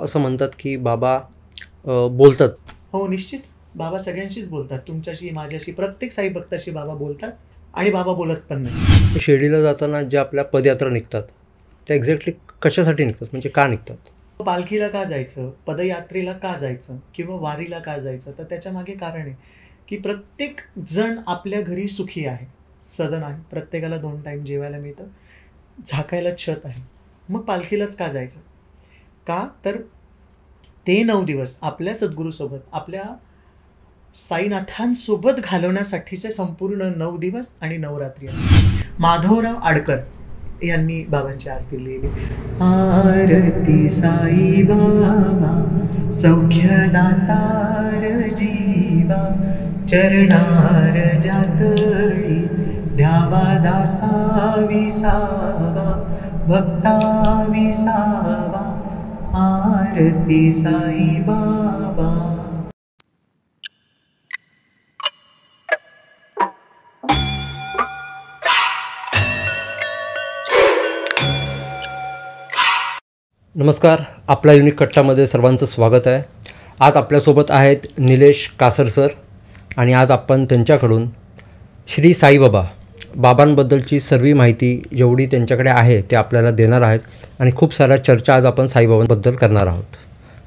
असं म्हणतात की बाबा बोलतात. हो, निश्चित. बाबा सगळ्यांशीच बोलतात. तुमच्याशी, माझ्याशी, प्रत्येक साई भक्ताशी बाबा बोलतात आणि बाबा बोलत पण नाही. शिर्डीला जाताना ज्या आपल्या पदयात्रा निघतात त्या एक्झॅक्टली कशासाठी निघतात, म्हणजे का निघतात? पालखीला का जायचं, पदयात्रेला का जायचं किंवा वारीला का जायचं, तर त्याच्यामागे कारण आहे की प्रत्येक जण आपल्या घरी सुखी आहे, सदन आहे, प्रत्येकाला 2 टाईम जेवायला मिळतं, झाकायला छत आहे. मग पालखीलाच का जायचं? का तर ते 9 दिवस आपल्या सद्गुरूसोबत, आपल्या साईनाथांसोबत घालवण्यासाठीचे संपूर्ण 9 दिवस आणि नवरात्री असते. माधवराव आडकर यांनी बाबांची आरती लिहिली. आरती साई बाबा सौख्यदातार जीवा, चरणार जातळी द्यावा दासा विसावा, भक्ता विसावा. आरती साई बाबा. नमस्कार, आपल्या युनिक कट्टामध्ये सर्वांचं स्वागत आहे. आज आपल्यासोबत आहेत निलेश कासर सर आणि आज आपण त्यांच्याकडून श्री साईबाबा बाबांबद्दलची सर्व माहिती जेवढी त्यांच्याकडे आहे ते आपल्याला देणार आहेत आणि खूप साऱ्या चर्चा आज आपण साईबाबांबद्दल करणार आहोत.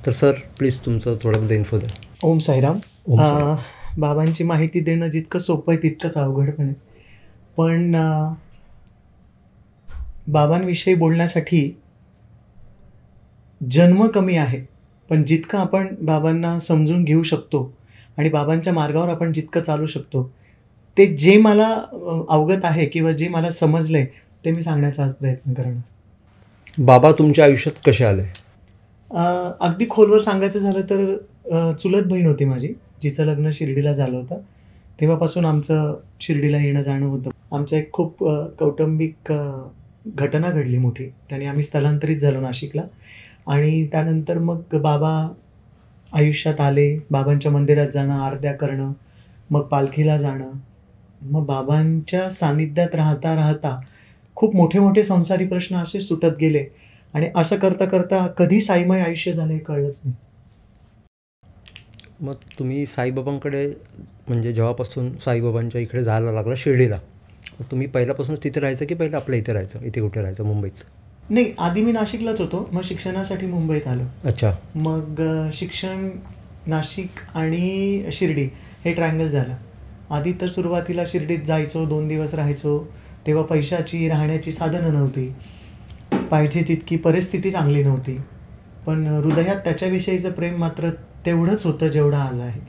तर सर प्लीज तुमचं थोडं इन्फो द्या. ओम साईराम. ओम साईराम. बाबांची माहिती देणं जितकं सोपं आहे तितकंच अवघड पण आहे. पण बाबांविषयी बोलण्यासाठी जन्म कमी आहे, पण जितकं आपण बाबांना समजून घेऊ शकतो आणि बाबांच्या मार्गावर आपण जितकं चालू शकतो, ते जे मला अवगत आहे किंवा जे मला समजलं आहे ते मी सांगण्याचा आज प्रयत्न करणार. बाबा तुमच्या आयुष्यात कसे आले? अगदी खोलवर सांगायचं झालं तर चुलत बहीण होती माझी, जिचं लग्न शिर्डीला झालं होतं. तेव्हापासून आमचं शिर्डीला येणं जाणं होतं. आमचं एक खूप कौटुंबिक घटना घडली मोठी, त्याने आम्ही स्थलांतरित झालो नाशिकला. आणि त्यानंतर मग बाबा आयुष्यात आले. बाबांच्या मंदिरात जाणं, आरत्या करणं, मग पालखीला जाणं, मग बाबांच्या सानिध्यात राहता राहता खूप मोठे मोठे संसारी प्रश्न असे सुटत गेले आणि असं करता करता कधी साईमय आयुष्य झालं हे कळलंच नाही. मग तुम्ही साईबाबांकडे म्हणजे जेव्हापासून साईबाबांच्या इकडे जायला लागला शिर्डीला, तुम्ही पहिल्यापासूनच तिथे राहायचं की पहिलं आपल्या इथे राहायचं? इथे कुठे राहायचं? मुंबईत? नाही, आधी मी नाशिकलाच होतो, मग शिक्षणासाठी मुंबईत आलो. अच्छा. मग शिक्षण नाशिक आणि शिर्डी हे ट्रायंगल झालं. आधी तर सुरुवातीला शिर्डीत जायचो, 2 दिवस राहायचो. तेव्हा पैशाची, राहण्याची साधनं नव्हती, पाहिजे तितकी परिस्थिती चांगली नव्हती, पण हृदयात त्याच्याविषयीचं प्रेम मात्र तेवढंच होतं जेवढं आज आहे.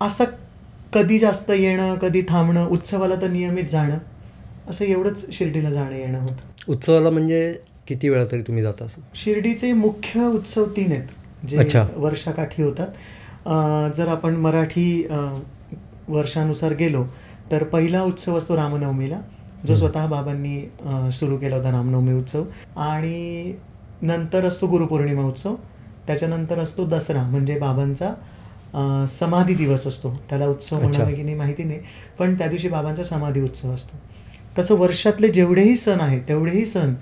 असं कधी जास्त येणं, कधी थांबणं, उत्सवाला तर नियमित जाणं, असं एवढंच शिर्डीला जाणं येणं होतं. उत्सवाला म्हणजे किती वेळा तरी तुम्ही जाता? असं शिर्डीचे मुख्य उत्सव 3 आहेत जे वर्षाकाठी होतात. जर आपण मराठी वर्षानुसार गेलो तर पहिला उत्सव असतो रामनवमीला, जो स्वतः बाबांनी सुरू केला होता, रामनवमी उत्सव. आणि नंतर असतो गुरुपौर्णिमा उत्सव. त्याच्यानंतर असतो दसरा, म्हणजे बाबांचा समाधी दिवस असतो. त्याला उत्सव म्हणावे की नाही माहिती नाही, पण त्या दिवशी बाबांचा समाधी उत्सव असतो. तसं वर्षातले जेवढेही सण आहेत तेवढेही सण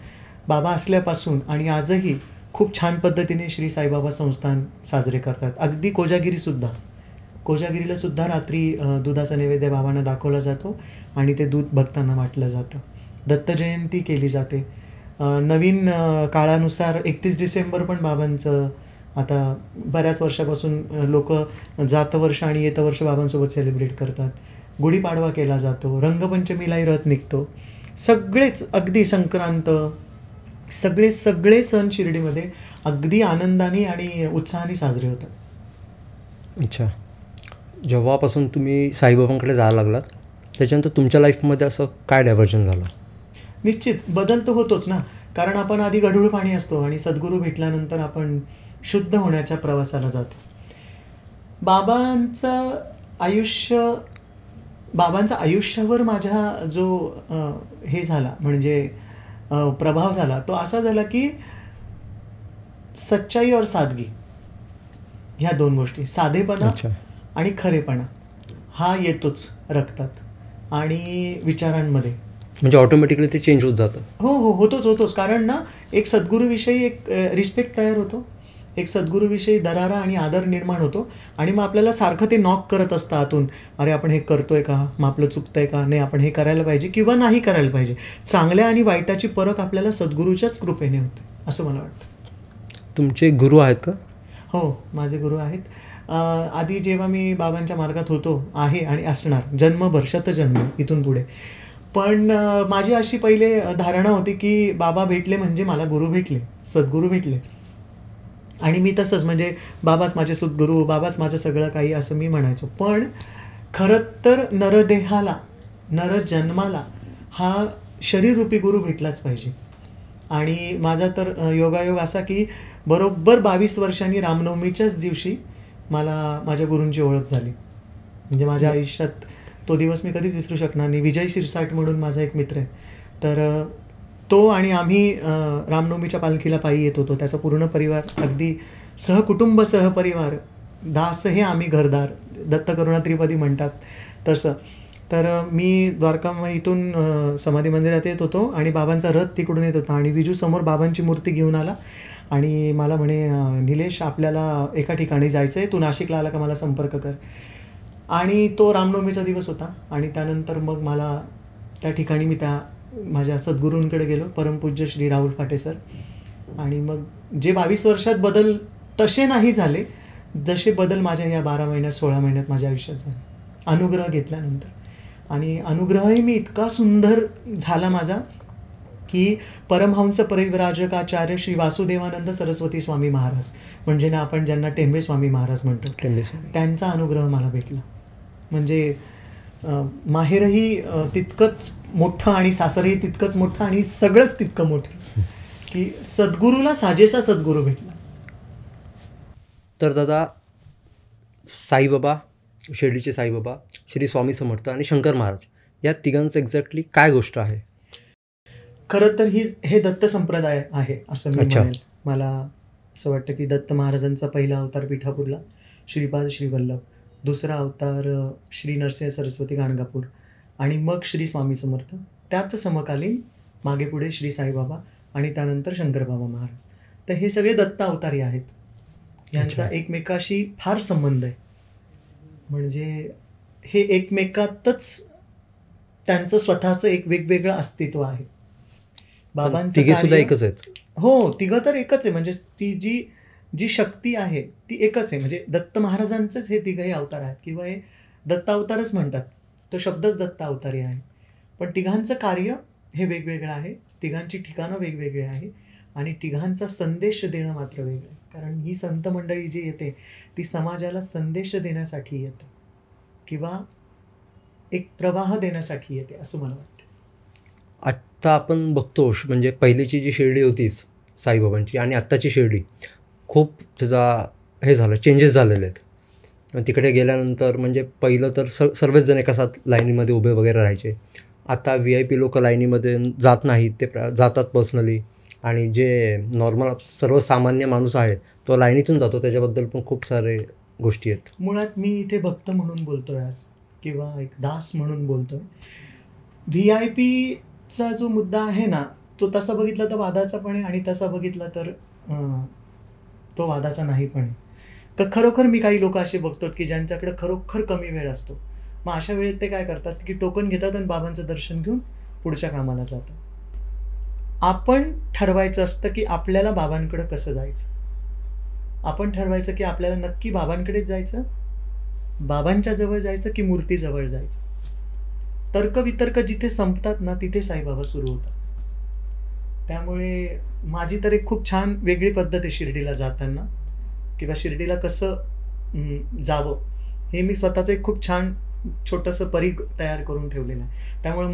बाबा असल्यापासून आणि आजही खूप छान पद्धतीने श्री साईबाबा संस्थान साजरे करतात. अगदी कोजागिरीला सुद्धा रात्री दुधाचा नैवेद्य बाबांना दाखवला जातो आणि ते दूध भक्तांना वाटलं जातं. दत्त जयंती केली जाते. नवीन काळानुसार 31 डिसेंबर पण बाबांचं आता बऱ्याच वर्षापासून लोक जातवर्ष आणि येतवर्ष बाबांसोबत सेलिब्रेट करतात. गुढीपाडवा केला जातो, रंगपंचमीलाही रथ निघतो. सगळेच, अगदी संक्रांत, सगळे सण शिर्डीमध्ये अगदी आनंदाने आणि उत्साहाने साजरे होतात. अच्छा. जेव्हापासून तुम्ही साईबाबांकडे जायला लागलात त्याच्यानंतर तुमच्या लाईफमध्ये असं काय डायव्हर्जन झालं? निश्चित बदल तर होतोच ना, कारण आपण आधी गढूळ पाणी असतो आणि सद्गुरू भेटल्यानंतर आपण शुद्ध होण्याच्या प्रवासाला जातो. बाबांचा आयुष्यावर माझ्या जो हे झाला, म्हणजे प्रभाव झाला, तो असा झाला की सच्चाई और सादगी ह्या 2 गोष्टी, साधेपणा आणि खरेपणा हा येतोच रक्तात आणि विचारांमध्ये. म्हणजे ऑटोमॅटिकली ते चेंज होत जातं. हो, होतोच. कारण ना एक सद्गुरूविषयी एक रिस्पेक्ट तयार होतो एक सद्गुरूविषयी दरारा आणि आदर निर्माण होतो आणि मग आपल्याला सारखं ते नॉक करत असतं आतून, अरे आपण हे करतोय का, मग आपलं चुकतंय का, नाही आपण हे करायला पाहिजे किंवा नाही करायला पाहिजे. चांगल्या आणि वाईटाची परख आपल्याला सद्गुरूच्याच कृपेने होते असं मला वाटतं. तुमचे गुरु आहेत का? हो, माझे गुरु आहेत. आधी जेव्हा मी बाबांच्या मार्गात होतो आहे आणि असणार जन्मभर शतजन्म इथून पुढे, पण माझी अशी पहिले धारणा होती की बाबा भेटले म्हणजे मला गुरु भेटले, सद्गुरू भेटले, आणि मी तसंच म्हणजे बाबाच माझे सद्गुरू, बाबाच माझं सगळं काही असं मी म्हणायचो. पण खरं तर नरदेहाला, नरजन्माला हा शरीररूपी गुरु भेटलाच पाहिजे. आणि माझा तर योगायोग असा की बरोबर 22 वर्षांनी रामनवमीच्याच दिवशी मला माझ्या गुरूंची ओळख झाली. म्हणजे माझ्या आयुष्यात तो दिवस मी कधीच विसरू शकणार नाही. विजय शिरसाट म्हणून माझा एक मित्र आहे, तर तो आणि आम्ही रामनवमीच्या पालखीला पायी येत होतो. त्याचा पूर्ण परिवार, अगदी सहकुटुंब सहपरिवार, दास हे आम्ही घरदार, दत्तकरुणा त्रिपदी म्हणतात तसं. तर मी द्वारका इथून समाधी मंदिरात येत होतो आणि बाबांचा रथ तिकडून येत होता आणि विजू समोर बाबांची मूर्ती घेऊन आला आणि मला म्हणे, निलेश आपल्याला एका ठिकाणी जायचं आहे, तू नाशिकला आला का मला संपर्क कर. आणि तो रामनवमीचा दिवस होता आणि त्यानंतर मग मला त्या ठिकाणी मी त्या माझ्या सद्गुरूंकडे गेलो, परमपूज्य श्री राहुल फाटे सर. आणि मग जे 22 वर्षात बदल तसे नाही झाले जसे बदल माझ्या या 12 महिन्यात 16 महिन्यात माझ्या आयुष्यात झाले अनुग्रह घेतल्यानंतर. आणि अनुग्रहही मी इतका सुंदर झाला माझा की परमहंस परिव्राजकाचार्य श्री वासुदेवानंद सरस्वती स्वामी महाराज, म्हणजे ना आपण ज्यांना टेंबे स्वामी महाराज म्हणतो, त्यांचा अनुग्रह मला भेटला. म्हणजे माहेरही तितकंच मोठं आणि सासरही तितकंच मोठं आणि सगळंच तितकं मोठं की सद्गुरूला साजेसा सद्गुरू भेटला. तर दादा, साईबाबा, शिर्डीचे साईबाबा, श्री स्वामी समर्थ आणि शंकर महाराज या तिघांचं एक्झॅक्टली काय गोष्ट आहे? खरं तर हे दत्त संप्रदाय आहे असं मी म्हणेल. मला असं वाटतं की दत्त महाराजांचा पहिला अवतार पिठापूरला श्रीपाद श्रीवल्लभ, दुसरा अवतार श्री नरसिंह सरस्वती गाणगापूर आणि मग श्री स्वामी समर्थ, त्याच समकालीन मागे पुढे श्री साईबाबा आणि त्यानंतर शंकरबाबा महाराज. तर हे सगळे दत्त अवतारी आहेत. यांचा एकमेकाशी फार संबंध आहे. म्हणजे हे एकमेकातच त्यांचं स्वतःचं एक वेगवेगळं अस्तित्व आहे. बाबांचं तिघे सुद्धा एकच आहेत. हो, तिघं तर एकच आहे. म्हणजे ती जी शक्ती आहे ती एकच आहे. म्हणजे दत्त महाराजांचेच हे तिघही अवतार आहेत किंवा हे दत्त अवतारच म्हणतात, तो शब्दच दत्त अवतारी आहे. पण तिघांचं कार्य हे वेगवेगळं आहे, तिघांची ठिकाणं वेगवेगळी आहे आणि तिघांचा संदेश देणं मात्र वेगळं आहे. कारण ही संत मंडळी जी येते ती समाजाला संदेश देण्यासाठी येते किंवा एक प्रवाह देण्यासाठी येते असं मला वाटतं. आत्ता आपण बघतो म्हणजे पहिलीची जी शिर्डी होतीच साईबाबांची आणि आत्ताची शिर्डी खूप त्याचा हे झालं, चेंजेस झालेले आहेत. तिकडे गेल्यानंतर म्हणजे पहिलं तर सर्वच जण एका साथ लाईनीमध्ये उभे वगैरे राहायचे. आता VIP लोक लाईनीमध्ये जात नाहीत, ते जातात पर्सनली. आणि जे नॉर्मल सर्वसामान्य माणूस आहे तो लाईनीतून जातो. त्याच्याबद्दल पण खूप सारे गोष्टी आहेत. मुळात मी इथे भक्त म्हणून बोलतोय आज किंवा एक दास म्हणून बोलतोय. VIPचा जो मुद्दा आहे ना, तो तसा बघितला तर वादाचा पण आहे आणि तसा बघितला तर तो वादाचा नाही पण आहे. का खरोखर मी काही लोक असे बघतो की ज्यांच्याकडे खरोखर कमी वेळ असतो. मग अशा वेळेत ते काय करतात की टोकन घेतात आणि बाबांचं दर्शन घेऊन पुढच्या कामाला जातात. आपण ठरवायचं असतं की आपल्याला बाबांकडे कसं जायचं. आपण ठरवायचं की आपल्याला नक्की बाबांकडेच जायचं, बाबांच्या जवळ जायचं की मूर्तीजवळ जायचं. तर्कवितर्क जिथे संपतात ना तिथे साईबाबा सुरू होतात. त्यामुळे माझी तर एक खूप छान वेगळी पद्धत आहे शिर्डीला जाताना किंवा शिर्डीला कसं जावं हे मी स्वतःचं एक खूप छान छोटंसं परीघ तयार करून ठेवलेलं आहे. त्यामुळे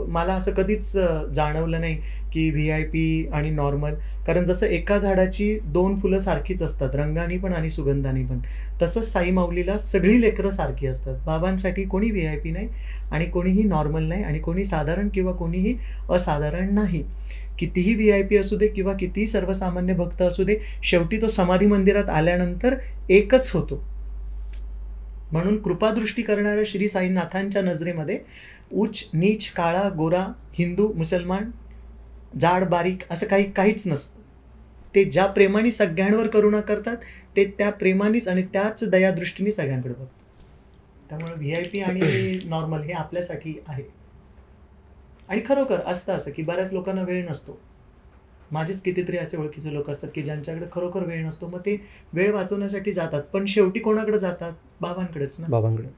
मला असं कधीच जाणवलं नाही की VIP आणि नॉर्मल. कारण जसं एका झाडाची 2 फुलं सारखीच असतात, रंगानी पण आणि सुगंधानी पण, तसंच साई माऊलीला सगळी लेकरं सारखी असतात. बाबांसाठी कोणी VIP नाही आणि कोणीही नॉर्मल नाही आणि कोणी साधारण किंवा कोणीही असाधारण नाही. कितीही VIP असू दे किंवा कितीही सर्वसामान्य भक्त असू दे, शेवटी तो समाधी मंदिरात आल्यानंतर एकच होतो. म्हणून कृपादृष्टी करणाऱ्या श्री साईनाथांच्या नजरेमध्ये उच्च नीच, काळा गोरा, हिंदू मुसलमान, जाड बारीक असं काहीच नसतं. ते ज्या प्रेमाने सगळ्यांवर करुणा करतात ते त्या प्रेमानेच आणि त्याच दयादृष्टीने सगळ्यांकडे बघतात. त्यामुळे VIP आणि नॉर्मल हे आपल्यासाठी आहे. आणि खरोखर असतं असं की बऱ्याच लोकांना वेळ नसतो. माझेच कितीतरी असे ओळखीचे लोक असतात की ज्यांच्याकडे खरोखर वेळ नसतो, मग ते वेळ वाचवण्यासाठी जातात, पण शेवटी कोणाकडे जातात? बाबांकडेच ना. बाबांकडे.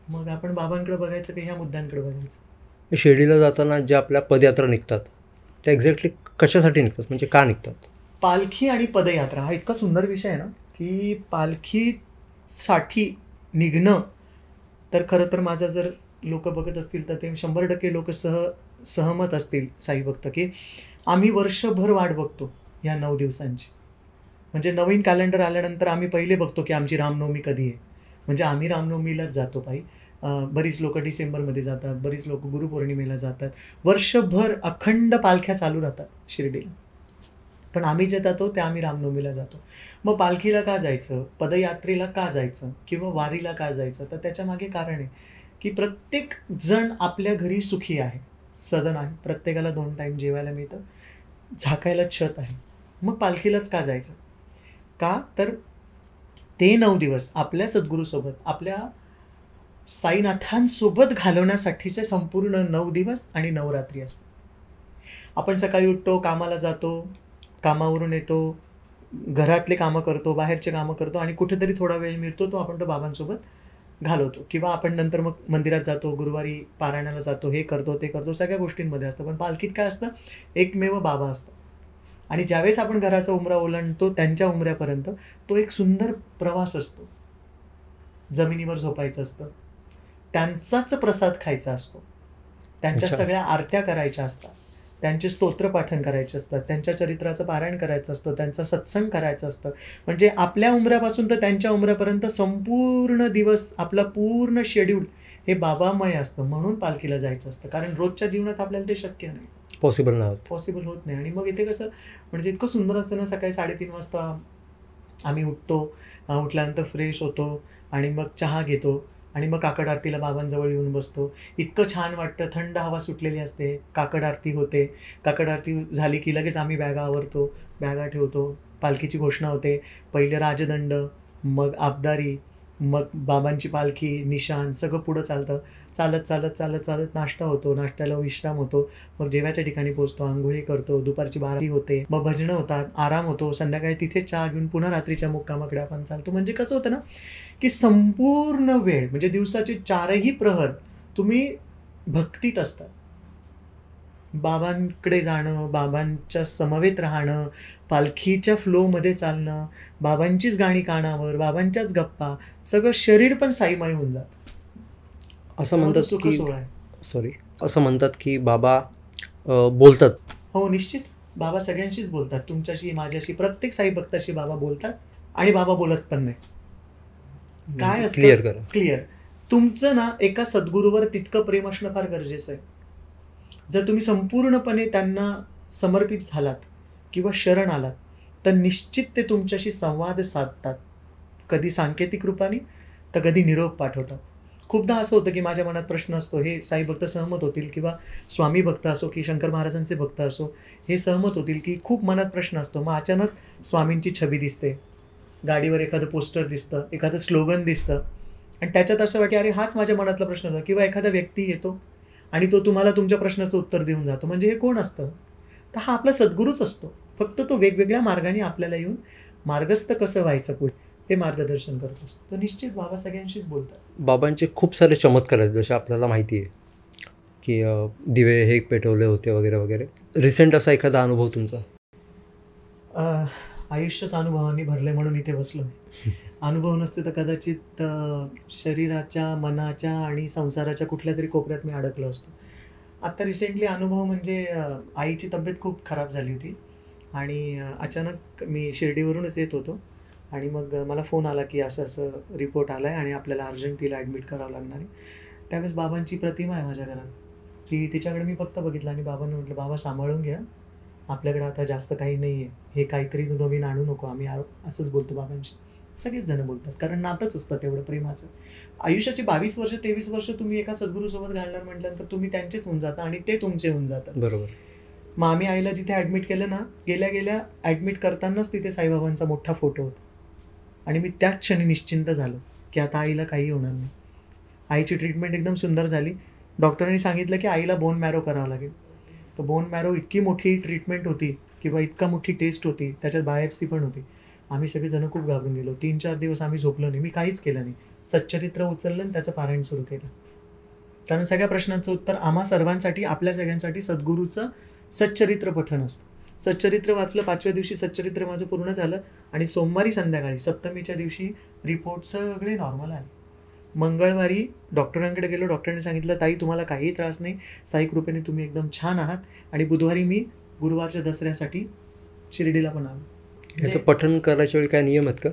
मग आपण बाबांकडे बघायचं की ह्या मुद्द्यांकडे बघायचं. शिर्डीला जाताना ज्या आपल्या पदयात्रा निघतात त्या एक्झॅक्टली कशासाठी निघतात, म्हणजे का निघतात? पालखी आणि पदयात्रा हा इतका सुंदर विषय आहे ना की पालखीसाठी निघणं तर खरं तर माझं जर लोक बघत असतील तर ते 100% लोक सहमत असतील साई भक्त की आम्ही वर्षभर वाट बघतो या 9 दिवसांची. म्हणजे नवीन कॅलेंडर आल्यानंतर आम्ही पहिले बघतो की आमची रामनवमी कधी आहे. म्हणजे आम्ही रामनवमीलाच जातो पायी. बरीच लोक डिसेंबरमध्ये जातात, बरीच लोक गुरुपौर्णिमेला जातात. वर्षभर अखंड पालख्या चालू राहतात शिर्डीला. पण आम्ही जे जातो ते आम्ही रामनवमीला जातो. मग पालखीला का जायचं, पदयात्रेला का जायचं किंवा वारीला का जायचं? तर त्याच्या मागे कारण आहे की प्रत्येक जण आपल्या घरी सुखी आहे, सदन आहे, प्रत्येकाला 2 टाईम जेवायला मिळतं, झाकायला छत आहे. मग पालखीलाच का जायचं? का तर ते 9 दिवस आपल्या सद्गुरूसोबत, आपल्या साईनाथांसोबत घालवण्यासाठीचे संपूर्ण 9 दिवस आणि नवरात्री असतात. आपण सकाळी उठतो, कामाला जातो, कामावरून येतो, घरातले कामं करतो, बाहेरचे कामं करतो आणि कुठेतरी थोडा वेळ मिळतो तो आपण तो बाबांसोबत घालवतो. किंवा आपण नंतर मग मंदिरात जातो, गुरुवारी पारायणाला जातो, हे करतो ते करतो, सगळ्या गोष्टींमध्ये असतं. पण पालखीत काय असतं? एकमेव बाबा असतं. आणि ज्यावेळेस आपण घराचा उंबरा ओलांडतो त्यांच्या उंबऱ्यापर्यंत तो एक सुंदर प्रवास असतो. जमिनीवर झोपायचं असतं, त्यांचाच प्रसाद खायचा असतो, त्यांच्या सगळ्या आरत्या करायच्या असतात, त्यांचे स्तोत्र पाठन करायचे असतात, त्यांच्या चरित्राचं पारायण करायचं असतं, त्यांचा सत्संग करायचं असतं. म्हणजे आपल्या उंबऱ्यापासून तर त्यांच्या उंबऱ्यापर्यंत संपूर्ण दिवस आपला पूर्ण शेड्यूल हे बाबामय असतं. म्हणून पालखीला जायचं असतं, कारण रोजच्या जीवनात आपल्याला ते शक्य नाही, पॉसिबल होत नाही. आणि मग इथे कसं म्हणजे इतकं सुंदर असतं ना, सकाळी 3:30 वाजता आम्ही उठतो, उठल्यानंतर फ्रेश होतो आणि मग चहा घेतो आणि मग काकड आरतीला बाबांजवळ येऊन बसतो. इतकं छान वाटतं, थंड हवा सुटलेली असते, काकड आरती होते. काकड आरती झाली की लगेच आम्ही बॅगा आवरतो, बॅगा ठेवतो, पालखीची घोषणा होते. पहिले राजदंड, मग आबदारी, मग बाबांची पालखी, निशाण सगळं पुढं चालतं. चालत चालत चालत चालत नाश्ता होतो, नाश्त्याला विश्राम होतो, मग जेवायच्या ठिकाणी पोहोचतो, आंघोळी करतो, दुपारची 12 होते, मग भजनं होतात, आराम होतो, संध्याकाळी तिथे चहा घेऊन पुन्हा रात्रीच्या मुक्कामाकडे आपण चालतो. म्हणजे कसं होतं ना की संपूर्ण वेळ म्हणजे दिवसाचे 4ही प्रहर तुम्ही भक्तीत असतात. बाबांकडे जाणं, बाबांच्या समवेत राहणं, पालखीच्या फ्लोमध्ये चालणं, बाबांचीच गाणी कानावर, बाबांच्याच गप्पा, सगळं शरीर पण साईमय होऊन जातं. असं म्हणतात की बाबा बोलतात. हो, निश्चित. बाबा सगळ्यांशीच बोलतात, तुमच्याशी, माझ्याशी, प्रत्येक साई भक्ताशी बाबा बोलतात. आणि बाबा बोलत पण नाही. काय असतं? क्लिअर. तुमचं ना एका सद्गुरूवर तितकं प्रेम असणं फार गरजेचं आहे. जर तुम्ही संपूर्णपणे त्यांना समर्पित झालात किंवा शरण आलात तर निश्चित ते तुमच्याशी संवाद साधतात, कधी सांकेतिक रूपाने तर कधी निरोप पाठवतात. खूपदा असं होतं की माझ्या मनात प्रश्न असतो, हे साई भक्त सहमत होतील, किंवा स्वामी भक्त असो की शंकर महाराजांचे भक्त असो हे सहमत होतील की खूप मनात प्रश्न असतो. मग अचानक स्वामींची छबी दिसते, गाडीवर एखादं पोस्टर दिसतं, एखादं स्लोगन दिसतं आणि त्याच्यात असं वाटतं अरे हाच माझ्या मनातला प्रश्न होता. किंवा एखादा व्यक्ती येतो आणि तो तुम्हाला तुमच्या प्रश्नाचं उत्तर देऊन जातो. म्हणजे हे कोण असतं? तर हा आपला सद्गुरूच असतो. फक्त तो वेगवेगळ्या मार्गाने आपल्याला येऊन मार्गस्थ कसं व्हायचं पुढे ते मार्गदर्शन करत असतो. तर निश्चित बाबा सगळ्यांशीच बोलतात. बाबांचे खूप सारे चमत्कार आहेत, जसे आपल्याला माहिती आहे की दिवे हे पेटवले होते वगैरे वगैरे. रिसेंट असा एखादा अनुभव तुमचा? आयुष्यच अनुभवांनी भरले म्हणून इथे बसलो. अनुभव नसते तर कदाचित शरीराच्या, मनाच्या आणि संसाराच्या कुठल्या तरी कोपऱ्यात मी अडकलो असतो. आत्ता रिसेंटली अनुभव म्हणजे आईची तब्येत खूप खराब झाली होती आणि अचानक मी शिर्डीवरूनच येत होतो आणि मग मला फोन आला की असं असं रिपोर्ट आला आहे आणि आपल्याला अर्जंट तिला ॲडमिट करावं लागणार आहे. त्यावेळेस बाबांची प्रतिमा आहे माझ्या घरात, तिच्याकडे मी फक्त बघितलं आणि बाबांनी म्हटलं बाबा सांभाळून घ्या, आपल्याकडे आता जास्त काही नाही आहे, हे काहीतरी नवीन आणू नको. आम्ही असंच बोलतो बाबांशी, सगळेच जण बोलतात, कारण नातंच असतं तेवढं प्रेमाचं. आयुष्याची 22 वर्ष 23 वर्ष तुम्ही एका सद्गुरूसोबत घालणार म्हटल्यानंतर तुम्ही त्यांचेच होऊन जाता आणि ते तुमचे होऊन जातात. बरोबर. मग आम्ही आईला जिथे ॲडमिट केलं ना, गेल्या गेल्या ॲडमिट करतानाच तिथे साईबाबांचा मोठा फोटो होता. आणि मी त्याच क्षणी निश्चिंत झालो की आता आईला काही होणार नाही. आईची ट्रीटमेंट एकदम सुंदर झाली. डॉक्टरांनी सांगितलं की आईला बोन मॅरो करावं लागेल. तर बोन मॅरो इतकी मोठी ट्रीटमेंट होती किंवा इतका मोठी टेस्ट होती, त्याच्यात बायोप्सी पण होती. आम्ही सगळेजण खूप घाबरून गेलो. 3-4 दिवस आम्ही झोपलो नाही. मी काहीच केलं नाही. सच्चरित्र उचललं आणि त्याचं पारायण सुरू केलं. कारण सगळ्या प्रश्नांचं उत्तर आम्हा सर्वांसाठी, आपल्या सगळ्यांसाठी सद्गुरूचं सच्चरित्र पठण असतं. सच्चरित्र वाचलं. 5व्या दिवशी सच्चरित्र माझं पूर्ण झालं आणि सोमवारी संध्याकाळी सप्तमीच्या दिवशी रिपोर्ट सगळे नॉर्मल आले. मंगळवारी डॉक्टरांकडे गेलो. डॉक्टरांनी सांगितलं, ताई तुम्हाला काहीही त्रास नाही, साई कृपेने तुम्ही एकदम छान आहात. आणि बुधवारी मी गुरुवारच्या दसऱ्यासाठी शिर्डीला पण आलो. याचं पठण करायच्या वेळी काय नियम आहेत का?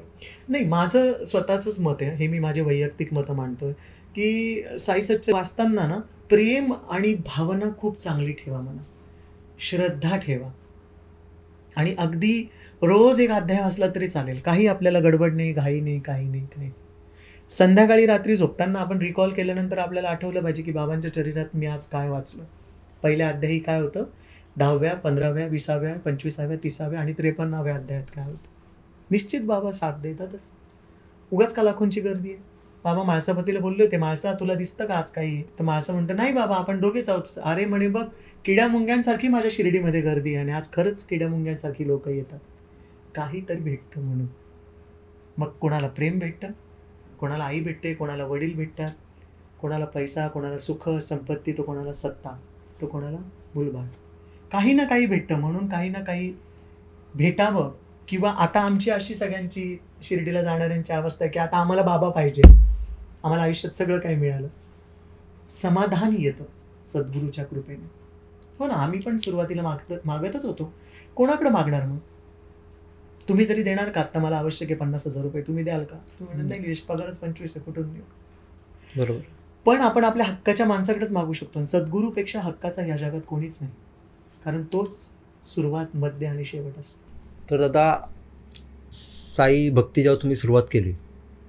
नाही, माझं स्वतःचंच मत आहे, हे मी माझे वैयक्तिक मतं मांडतोय की साई सच्च वाचताना ना प्रेम आणि भावना खूप चांगली ठेवा, म्हणा श्रद्धा ठेवा. आणि अगदी रोज एक अध्याय वाचला तरी चालेल. काही आपल्याला गडबड नाही, घाई नाही, काही नाही, काही. संध्याकाळी रात्री झोपताना आपण रिकॉल केल्यानंतर आपल्याला आठवलं पाहिजे की बाबांच्या चरित्रात मी आज काय वाचलं. पहिल्या अध्यायी काय होतं, 10व्या, 15व्या, 20व्या, 25व्या, 30व्या आणि 53व्या अध्यायात काय होतं. निश्चित बाबा साथ देतातच. उगाच का लाखोंची गर्दी आहे. बाबा माळसापतीला बोलले होते, माळसा तुला दिसतं का आज काही? तर माळसा म्हणतं, नाही बाबा आपण दोघेच आहोत. अरे म्हणे बघ, किड्या मुंग्यांसारखी माझ्या शिर्डीमध्ये गर्दी आहे आणि आज खरंच किड्या मुंग्यांसारखी लोक येतात. काहीतरी भेटतं म्हणून. मग कोणाला प्रेम भेटतं, कोणाला आई भेटते, कोणाला वडील भेटतात, कोणाला पैसा, कोणाला सुख संपत्ती, तो कोणाला सत्ता, तो कोणाला मुलबाळ. काही ना काही भेटतं. म्हणून काही ना काही भेटावं. किंवा आता आमची अशी सगळ्यांची शिर्डीला जाणाऱ्यांची अवस्था आहे की आता आम्हाला बाबा पाहिजे. आम्हाला आयुष्यात सगळं काही मिळालं, समाधान येतं सद्गुरूच्या कृपेने. हो ना, आम्ही पण सुरुवातीला मागतच होतो. कोणाकडे मागणार मग? तुम्ही तरी देणार का? आता मला आवश्यक आहे 50,000 रुपये, तुम्ही द्याल का? तुम्ही म्हणत नाही, पगारच 25 आहे, कुठून देऊ? बरोबर. पण आपण आपल्या हक्काच्या माणसाकडेच मागू शकतो. सद्गुरूपेक्षा हक्काचा ह्या जगात कोणीच नाही, कारण तोच सुरुवात, मध्य आणि शेवट असतो. तर दादा, साई भक्ती जेव्हा तुम्ही सुरुवात केली,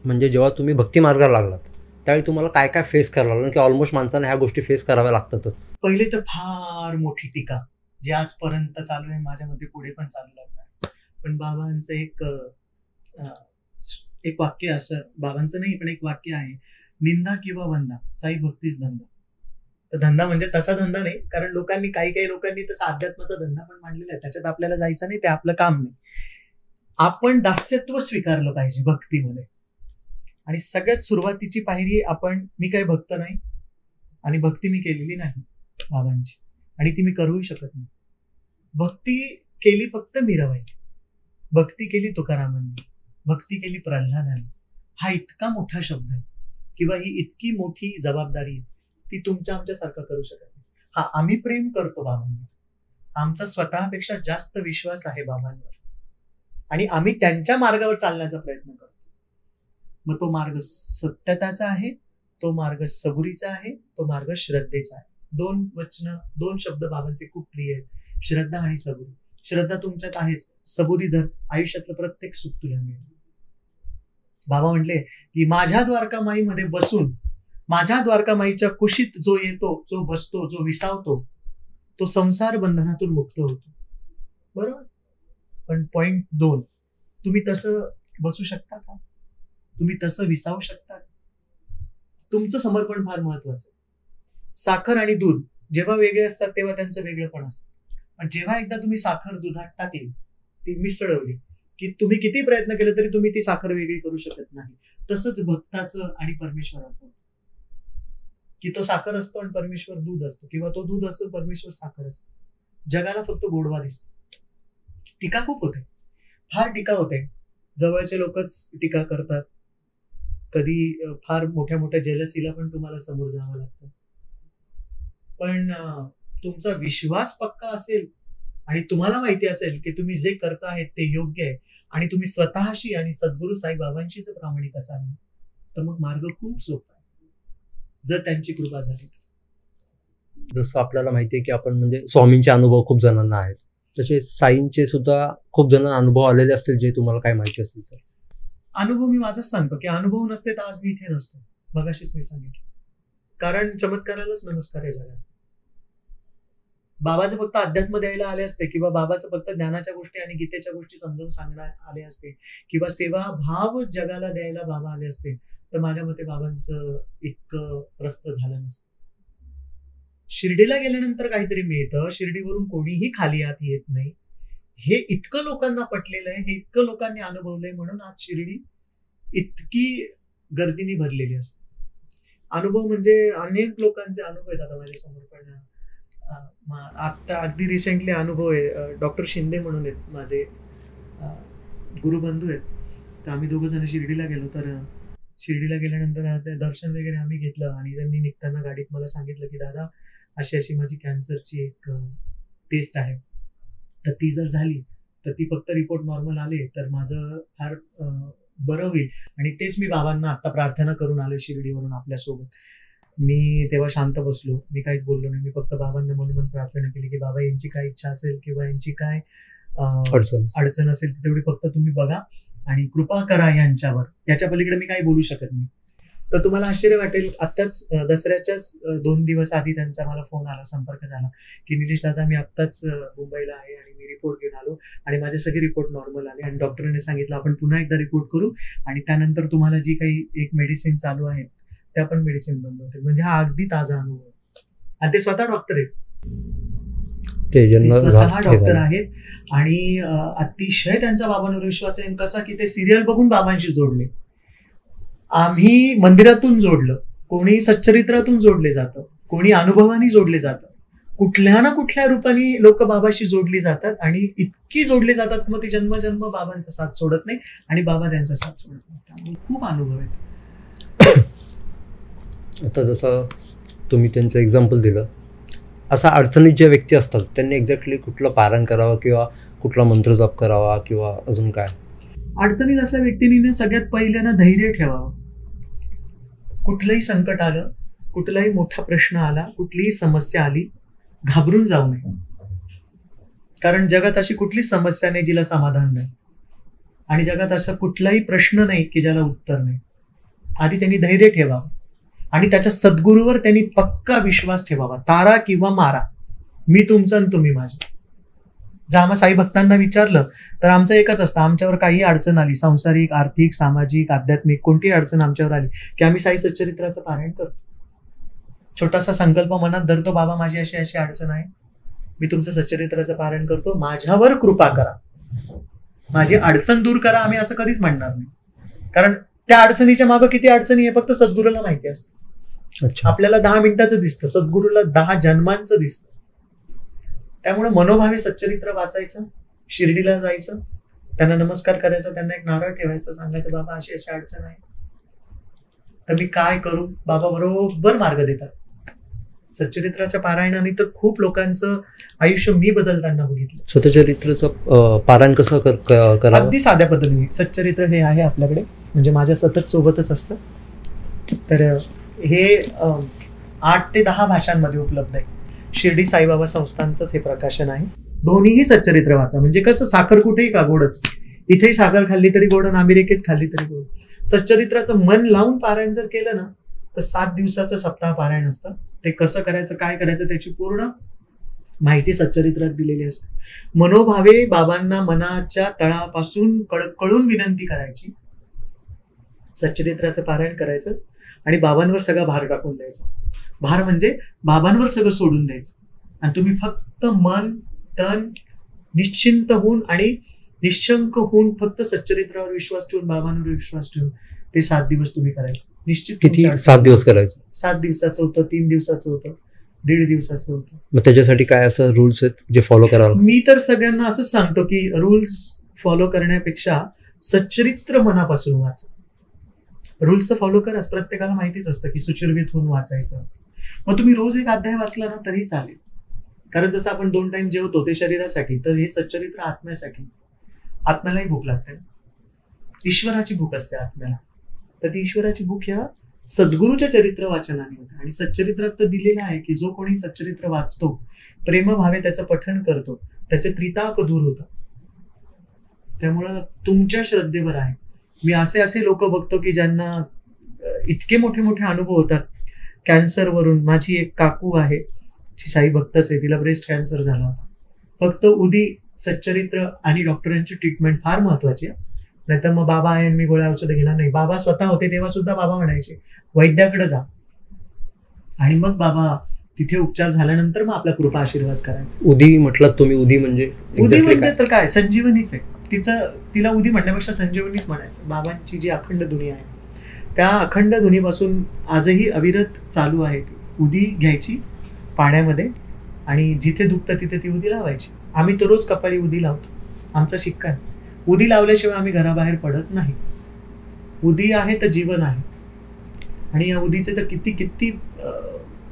म्हणजे जेव्हा तुम्ही भक्ती मार्गाला लागलात, त्यावेळी तुम्हाला काय काय फेस करावं लागलं? की ऑलमोस्ट माणसांना ह्या गोष्टी फेस कराव्या लागतातच. पहिले तर फार मोठी टीका, जी आजपर्यंत चालू आहे माझ्यामध्ये, पुढे पण चालू लागणार. पण बाबांचं एक वाक्य असं, बाबांचं नाही पण एक वाक्य आहे, निंदा किंवा वंदा साई भक्तीच धंदा. तर धंदा म्हणजे तसा धंदा नाही, कारण लोकांनी काही लोकांनी तसा अध्यात्माचा धंदा पण मांडलेला आहे. त्याच्यात आपल्याला जायचं नाही, ते आपलं काम नाही. आपण दास्यत्व स्वीकारलं पाहिजे भक्तीमध्ये. आणि सगळ्यात सुरुवातीची पायरी मी काही भक्त नाही आणि भक्ती मी केलेली नाही बाबांची, आणि ती मी करूही शकत नाही. भक्ती केली फक्त मीराबाईंनी, भक्ती केली तुकारामांनी, भक्ती केली प्रल्हादांनी. हा इतका मोठा शब्द आहे किंवा ही इतकी मोठी जबाबदारी आहे, ती आमच्यासारखं करू शकत नाही. हा, आम्ही प्रेम करतो बाबांवर, आमचा स्वतःपेक्षा जास्त विश्वास आहे बाबांवर, आणि आम्ही त्यांच्या मार्गावर चालण्याचा प्रयत्न करतो. मग तो मार्ग सत्यताचा आहे, तो मार्ग सबुरीचा आहे, तो मार्ग श्रद्धेचा आहे. 2 शब्द बाबांचे खूप प्रिय आहेत, श्रद्धा आणि सबुरी. श्रद्धा तुमच्यात आहेच, सबुरी धर, आयुष्यातलं प्रत्येक सुख तुला मिळेल. बाबा म्हटले की माझ्या द्वारकामाईमध्ये बसून, माझ्या द्वारकामाईच्या कुशीत जो येतो, जो बसतो, जो विसावतो, तो संसार बंधनातून मुक्त होतो. बरोबर. पण पॉइंट 2, तुम्ही तसं बसू शकता का? तुम्ही तसं विसावू शकता का? तुमचं समर्पण फार महत्वाचं. साखर आणि दूध जेव्हा वेगळे असतात तेव्हा त्यांचं वेगळं पण असतं. पण जेव्हा एकदा तुम्ही साखर दुधात टाकली, ती मिसळवली, की तुम्ही किती प्रयत्न केले तरी तुम्ही ती साखर वेगळी करू शकत नाही. तसंच भक्ताचं आणि परमेश्वराचं, की तो साखर असतो आणि परमेश्वर दूध असतो, किंवा तो दूध असतो परमेश्वर साखर असतो. जगाला फक्त गोडवा दिसतो. टीका खूप होते, फार टीका होते. जवळचे लोकच टीका करतात. कधी फार मोठ्या मोठ्या जेलसीला पण तुम्हाला समोर जावं लागतं. पण तुमचा विश्वास पक्का असेल आणि तुम्हाला माहिती असेल की तुम्ही जे करता आहेत ते योग्य आहे, आणि तुम्ही स्वतःशी आणि सद्गुरू साईबाबांशी जर प्रामाणिक असाल, तर मग मार्ग खूप सोपा आहे, जर त्यांची कृपा झाली. जसं आपल्याला माहिती आहे की आपण म्हणजे स्वामींचे अनुभव खूप जणांना आहेत, तसे साईंचे सुद्धा खूप जणांना अनुभव आलेले असतील, जे तुम्हाला काय माहिती असेल तर. अनुभव मी माझाच सांगतो की अनुभव नसते तर आज मी इथे नसतो. मगाशीच मी सांगितलं, कारण चमत्कारालाच नमस्कार आहे जगात. बाबाचं फक्त अध्यात्म द्यायला आले असते, किंवा बाबाचं फक्त ज्ञानाच्या गोष्टी आणि गीतेच्या गोष्टी समजावून सांगणार आले असते, किंवा सेवा भाव जगाला द्यायला बाबा आले असते, तर माझ्या मते बाबांचं इतकं प्रस्त झालं नसतं. शिर्डीला गेल्यानंतर काहीतरी मिळतं, शिर्डीवरून कोणीही खाली आत येत नाही, हे इतकं लोकांना पटलेलं आहे, हे इतकं लोकांनी अनुभवलंय, म्हणून आज शिर्डी इतकी गर्दीने भरलेली असते. अनुभव म्हणजे अनेक लोकांचे अनुभव आहेत आता माझ्या समोर. पण आता अगदी रिसेंटली अनुभव आहे, डॉक्टर शिंदे म्हणून आहेत माझे गुरुबंधू आहेत, तर आम्ही दोघं जण शिर्डीला गेलो. तर शिर्डीला गेल्यानंतर दर्शन वगैरे आम्ही घेतलं, आणि त्यांनी निघताना गाडीत मला सांगितलं की दादा, अशी अशी माझी कॅन्सरची एक टेस्ट आहे, तर ती जर झाली तर ती फक्त रिपोर्ट नॉर्मल आले तर माझं फार बरं होईल. आणि तेच मी बाबांना आता प्रार्थना करून आलो शिर्डीवरून आपल्यासोबत. मी तेव्हा शांत बसलो, मी काहीच बोललो नाही. मी फक्त बाबांना म्हणून प्रार्थना केली की बाबा, यांची काय इच्छा असेल किंवा यांची काय अडचण असेल ती तेवढी फक्त तुम्ही बघा आणि कृपा करा यांच्यावर, याच्या पलीकडे मी काही बोलू शकत नाही. तर तुम्हाला आश्चर्य वाटेल, आत्ताच दसऱ्याच्याच 2 दिवस आधी त्यांचा मला फोन आला, संपर्क झाला की निलेश दादा, मी आत्ताच मुंबईला आहे आणि मी रिपोर्ट घेऊन आलो आणि माझे सगळे रिपोर्ट नॉर्मल आले, आणि डॉक्टरने सांगितलं आपण पुन्हा एकदा रिपोर्ट करू आणि त्यानंतर तुम्हाला जी काही एक मेडिसिन चालू आहेत त्या पण मेडिसिन बंद होतील. म्हणजे हा अगदी ताजा अनुभव आहे. आणि ते स्वतः डॉक्टर आहेत, ते स्वतः डॉक्टर आहेत, आणि अतिशय त्यांचा बाबांवर विश्वास आहे. कसा की ते सिरियल बघून बाबांशी जोडले, आम्ही मंदिरातून जोडलं, कोणी सच्चरित्रातून जोडले जातं, कोणी अनुभवानी जोडले जातं, कुठल्या ना कुठल्या रूपाने लोक बाबाशी जोडली जातात, आणि इतकी जोडले जातात मग ते जन्मजन्म बाबांचा साथ सोडत नाही आणि बाबा त्यांचा साथ सोडत नाही. त्यामुळे खूप अनुभव आहेत. आता जसं तुम्ही त्यांचं एक्झाम्पल दिलं, असा अडचणीत ज्या व्यक्ती असतात त्यांनी एक्झॅक्टली कुठलं पारायण करावं किंवा कुठला मंत्र जप करावा किंवा अजून काय? अडचणीत असल्या व्यक्तीने सगळ्यात पहिल्यांदा धैर्य ठेवावं. कुठलंही संकट आलं, कुठलाही मोठा प्रश्न आला, कुठलीही समस्या आली, घाबरून जाऊ नये. कारण जगात अशी कुठलीच समस्या नाही जिला समाधान नाही, आणि जगात असा कुठलाही प्रश्न नाही की ज्याला उत्तर नाही. आधी त्यांनी धैर्य ठेवावं आणि त्याच्या सद्गुरूवर त्यांनी पक्का विश्वास ठेवावा. तारा किंवा मारा, मी तुमचं आणि तुम्ही माझं. जर आम्हा साई भक्तांना विचारलं तर आमचं एकच असतं, आमच्यावर काही अडचण आली, सांसारिक, आर्थिक, सामाजिक, आध्यात्मिक कोणतीही अडचण आमच्यावर आली की आम्ही साई सच्चरित्राचं पारायण करतो. छोटासा संकल्प मनात धरतो, बाबा माझी अशी अशी अडचण आहे, मी तुमचं सच्चरित्राचं पारायण करतो, माझ्यावर कृपा करा, माझी अडचण दूर करा. आम्ही असं कधीच म्हणणार नाही, कारण त्या अडचणीच्या मागं किती अडचणी आहे फक्त सद्गुरूला माहिती असतं. आपल्याला 10 मिनिटाचं दिसतं, सद्गुरूला 10 जन्मांचं दिसतं. त्यामुळे मनोभावे सच्चरित्र वाचायचं, शिर्डीला जायचं, त्यांना नमस्कार करायचा, त्यांना एक नारळ ठेवायचं, सांगायचं बाबा अशी अशी अडचण आहे, तर मी काय करू. बाबा बरोबर मार्ग देतात. सच्चरित्राच्या पारायणाने तर खूप लोकांचं आयुष्य मी बदलताना बघितलं. सच्चरित्राचं पारायण कसं करावं? अगदी साध्या पद्धतीने. सच्चरित्र हे आहे आपल्याकडे, म्हणजे माझ्या सतत सोबतच असतं. तर हे 8 ते 10 भाषांमध्ये उपलब्ध आहे. शिर्डी साईबाबा संस्थांचंच हे प्रकाशन आहे. दोन्हीही सच्चरित्र वाचा. म्हणजे कसं, साखर कुठेही का गोडच, इथेही साखर खाल्ली तरी गोड आणि अमेरिकेत खाल्ली तरी गोड. सच्चरित्राचं मन लावून पारायण जर केलं ना तर 7 दिवसाचं सप्ताह पारायण असतं. ते कसं करायचं, काय करायचं, त्याची पूर्ण माहिती सच्चरित्रात दिलेली असते. मनोभावे बाबांना मनाच्या तळापासून कळकळून विनंती करायची, सच्चरित्राचं पारायण करायचं आणि बाबांवर सगळा भार टाकून द्यायचा. भार म्हणजे बाबांवर सगळं सोडून द्यायचं, आणि तुम्ही फक्त मन तन निश्चिंत होऊन आणि निश्चंक होऊन फक्त सच्चरित्रावर विश्वास ठेवून, बाबांवर विश्वास ठेवून ते 7 दिवस तुम्ही करायचं. निश्चित. किती? 7 दिवस करायचं. 7 दिवसाचं होतं, 3 दिवसाचं होतं, 1.5 दिवसाचं होतं. मग त्याच्यासाठी काय असं रूल्स आहेत जे फॉलो करावं? मी तर सगळ्यांना असंच सांगतो की रूल्स फॉलो करण्यापेक्षा सच्चरित्र मनापासून वाचा. रूल्स तर फॉलो कराच, प्रत्येकाला माहितीच असतं की सुचिर्वित होऊन वाचायचं. मग तुम्ही रोज एक अध्याय वाचला ना तरी चालेल, कारण जसं आपण 2 टाइम जेवतो ते शरीरासाठी, तर हे सच्चरित्र आत्म्यासाठी. आत्म्यालाही भूक लागते, ईश्वराची भूक असते आत्म्याला. तर ती ईश्वराची भूक ह्या सद्गुरूच्या चरित्र वाचनाने होते. आणि सच्चरित्रात तर दिलेलं आहे की जो कोणी सच्चरित्र वाचतो, प्रेमभावे त्याचं पठण करतो, त्याचे त्रिताप दूर होतं. त्यामुळं तुमच्या श्रद्धेवर आहे. मी असे लोक बघतो की ज्यांना इतके मोठे मोठे अनुभव होतात. कॅन्सरवरून, माझी एक काकू आहे, ची साई भक्तच आहे, तिला ब्रेस्ट कॅन्सर झाला होता. फक्त उदी, सच्चरित्र आणि डॉक्टरांची ट्रीटमेंट फार महत्वाची आहे. नाहीतर मग बाबा आहे मी गोळ्या औषधं घेणार नाही. बाबा स्वतः होते तेव्हा सुद्धा बाबा म्हणायचे वैद्याकडे जा, आणि मग बाबा तिथे उपचार झाल्यानंतर मग आपला कृपा आशीर्वाद करायचा. उदी म्हटलं तुम्ही, उदी म्हणजे उदी म्हणजे तर काय, संजीवनीच आहे. तिला उदी म्हणण्यापेक्षा संजीवनीच म्हणायचं. बाबांची जी अखंड दुनिया आहे त्या अखंड दुनियेपासून आजही अविरत चालू आहे. ती उदी घ्यायची पाण्यामध्ये आणि जिथे दुखतं तिथे ती उदी लावायची. आम्ही तर रोज कपाळी उदी लावतो, आमचा शिक्का आहे. उदी लावल्याशिवाय आम्ही घराबाहेर पडत नाही. उदी आहे तर जीवन आहे. आणि या उदीचे तर किती किती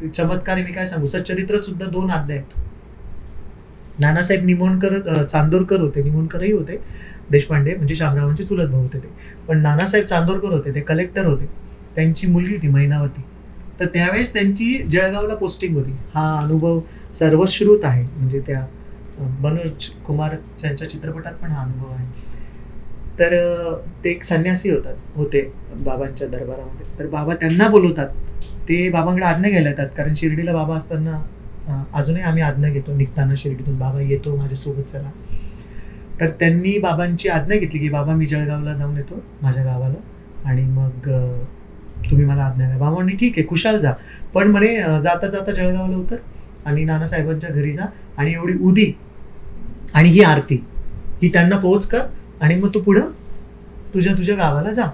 चमत्कार मी काय सांगू. सच्चरित्रात सुद्धा 2 अध्याय आहेत. नानासाहेब निमोणकर चांदोरकर होते, निमोणकरही होते देशपांडे, म्हणजे शामरावांचे चुलत भाऊ होते ते. पण नानासाहेब चांदोरकर होते, ते कलेक्टर होते. त्यांची मुलगी होती मैनावती. तर त्यावेळेस त्यांची जळगावला पोस्टिंग होती. हा अनुभव सर्वश्रुत आहे, म्हणजे त्या मनोज कुमार यांच्या चित्रपटात पण हा अनुभव आहे. तर ते एक संन्यासी होते बाबांच्या दरबारामध्ये. तर बाबा त्यांना बोलवतात, ते बाबांकडे आज्ञा घ्यायला येतात. कारण शिर्डीला बाबा असताना अजूनही आम्ही आज्ञा घेतो निघताना शिर्डीतून, बाबा येतो माझ्यासोबत चला. तर त्यांनी बाबांची आज्ञा घेतली की बाबा मी जळगावला जाऊन येतो माझ्या गावाला, आणि मग तुम्ही मला आज्ञा द्या. बाबा म्हणे ठीक आहे कुशाल जा, पण म्हणे जाता जाता जळगावला उतर आणि नानासाहेबांच्या घरी जा, आणि एवढी उदी आणि ही आरती ही त्यांना पोहोच कर, आणि मग तू पुढं तुझ्या गावाला जा.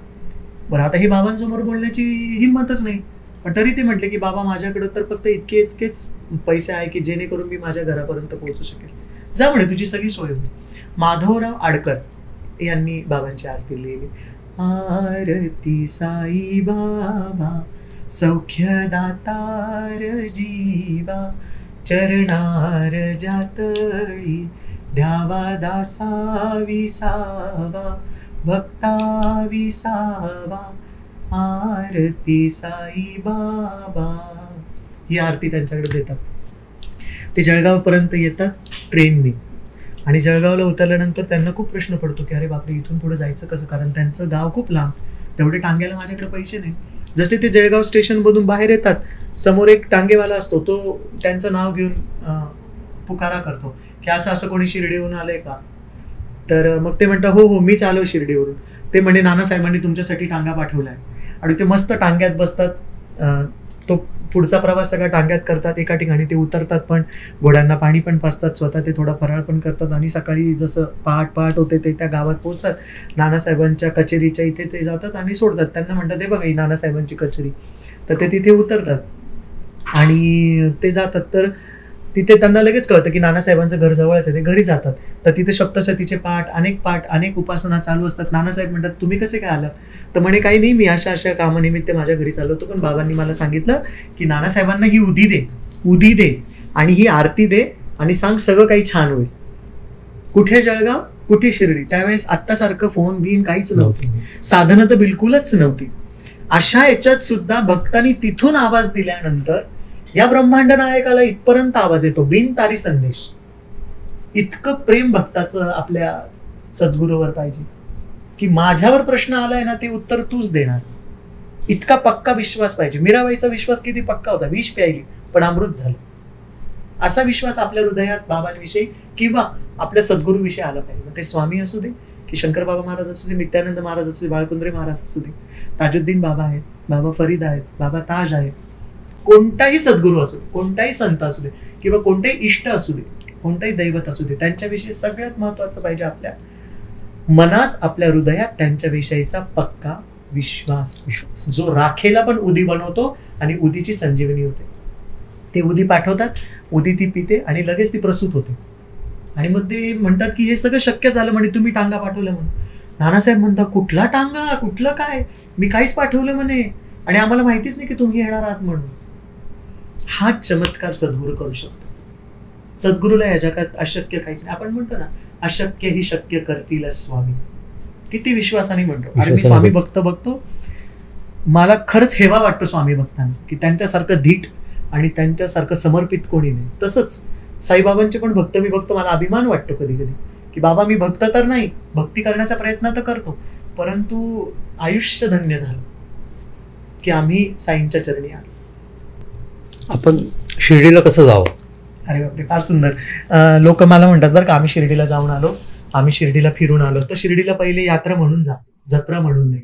बरं, आता हे बाबांसमोर बोलण्याची हिंमतच नाही, पण तरी ते म्हटले की बाबा माझ्याकडे तर फक्त इतकेच पैसे आहे की जेणेकरून मी माझ्या घरापर्यंत पोहोचू शकेल. जा म्हणे, तुझी सगळी सोय होईल. माधवराव आडकर यांनी बाबांची आरती लिहिली. आरती साई बाबा सौख्यदातार जीवा, चरणार जातळी द्यावा दासा विसावा, भक्ता विसावा. आरती साई बाबा, ही आरती त्यांच्याकडे देतात. ते जळगावपर्यंत येतात ट्रेननी, आणि जळगावला उतरल्यानंतर त्यांना खूप प्रश्न पडतो की अरे बापरे इथून पुढे जायचं कसं, कारण त्यांचं गाव खूप लांब, तेवढे टांग्याला माझ्याकडे पैसे नाही. जसे ते जळगाव स्टेशनमधून बाहेर येतात, समोर एक टांगेवाला असतो, तो त्यांचं नाव घेऊन पुकारा करतो की असं असं कोणी शिर्डीवरून आलंय का. तर मग ते म्हणतात हो हो मीच आलो शिर्डीवरून. ते म्हणे नानासाहेबांनी तुमच्यासाठी टांगा पाठवलाय, आणि ते मस्त टांग्यात बसतात. तो पुढचा प्रवास सगळा टांग्यात करतात. एका ठिकाणी ते उतरतात, पण घोड्यांना पाणी पण पाजतात, स्वतः ते थोडा फराळ पण करतात, आणि सकाळी जसं पहाट होते ते त्या गावात पोहोचतात. नानासाहेबांच्या कचेरीच्या इथे ते जातात आणि सोडतात. त्यांना म्हणतात हे बघा ही नानासाहेबांची कचेरी. तर ते तिथे उतरतात आणि ते जातात. तर तिथे त्यांना लगेच कळतं की नानासाहेबांचं घर जवळच आहे. ते घरी जातात, तर तिथे सप्तशतीचे पाठ, अनेक उपासना चालू असतात. नानासाहेब म्हणतात तुम्ही कसे काय आलात. तर म्हणे काही नाही, मी अशा कामानिमित्त माझ्या घरी चाललो होतो, पण बाबांनी मला सांगितलं की नानासाहेबांना ही उदी दे आणि ही आरती दे, आणि सांग सगळं काही छान होईल. कुठे जळगाव, कुठे शिर्डी. त्यावेळेस आत्तासारखं फोन बिन काहीच नव्हतं, साधनं तर बिलकुलच नव्हती. अशा याच्यात सुद्धा भक्तांनी तिथून आवाज दिल्यानंतर या ब्रह्मांड नायकाला इथपर्यंत आवाज येतो, बिन तारी संदेश. इतकं प्रेम भक्ताचं आपल्या सद्गुरूवर पाहिजे की माझ्यावर प्रश्न आलाय ना ते उत्तर तूच देणार, इतका पक्का विश्वास पाहिजे. मीराबाईचा विश्वास किती पक्का होता, विष प्यायली पण अमृत झालं. असा विश्वास आपल्या हृदयात बाबांविषयी किंवा आपल्या सद्गुरूविषयी आला पाहिजे. ते स्वामी असू दे की शंकर बाबा महाराज असू दे, नित्यानंद महाराज असू दे, बाळकुंद्रे महाराज असू दे, ताजुद्दीन बाबा आहेत, बाबा फरीद आहेत, बाबा ताज आहेत, कोणताही सद्गुरू असू दे, कोणताही संत असू दे, किंवा कोणताही इष्ट असू दे, कोणताही दैवत असू दे, त्यांच्याविषयी सगळ्यात महत्वाचं पाहिजे आपल्या मनात, आपल्या हृदयात त्यांच्याविषयीचा पक्का विश्वास, जो राखेला पण उदी बनवतो आणि उदीची संजीवनी होते. ते उदी पाठवतात, उदी ती पिते आणि लगेच ती प्रसूत होते. आणि मग ते म्हणतात की हे सगळं शक्य झालं म्हणे तुम्ही टांगा पाठवलं म्हणून. नानासाहेब म्हणतात कुठला टांगा, कुठलं काय, मी काहीच पाठवलं म्हणे, आणि आम्हाला माहितीच नाही की तुम्ही येणार आहात म्हणून. हा चमत्कार सद्गुरू करू शकतो. सद्गुरूला या जगात अशक्य काहीच नाही. आपण म्हणतो ना अशक्य ही शक्य करतील स्वामी, किती विश्वासाने म्हणतो. आणि मी स्वामी भक्त बघतो, मला खरंच हेवा वाटतो स्वामी भक्तांचा की त्यांच्यासारखं धीट आणि त्यांच्यासारखं समर्पित कोणी नाही. तसंच साईबाबांचे पण भक्त मी बघतो, मला अभिमान वाटतो कधी कधी की बाबा मी भक्त तर नाही, भक्ती करण्याचा प्रयत्न तर करतो, परंतु आयुष्य धन्य झालं की आम्ही साईंच्या चरणी आलो. आपण शिर्डीला कसं जावं? अरे बापरे, फार सुंदर. लोक मला म्हणतात बरं का, आम्ही शिर्डीला जाऊन आलो, आम्ही शिर्डीला फिरून आलो. तर शिर्डीला पहिले यात्रा म्हणून जा, जत्रा म्हणून नाही.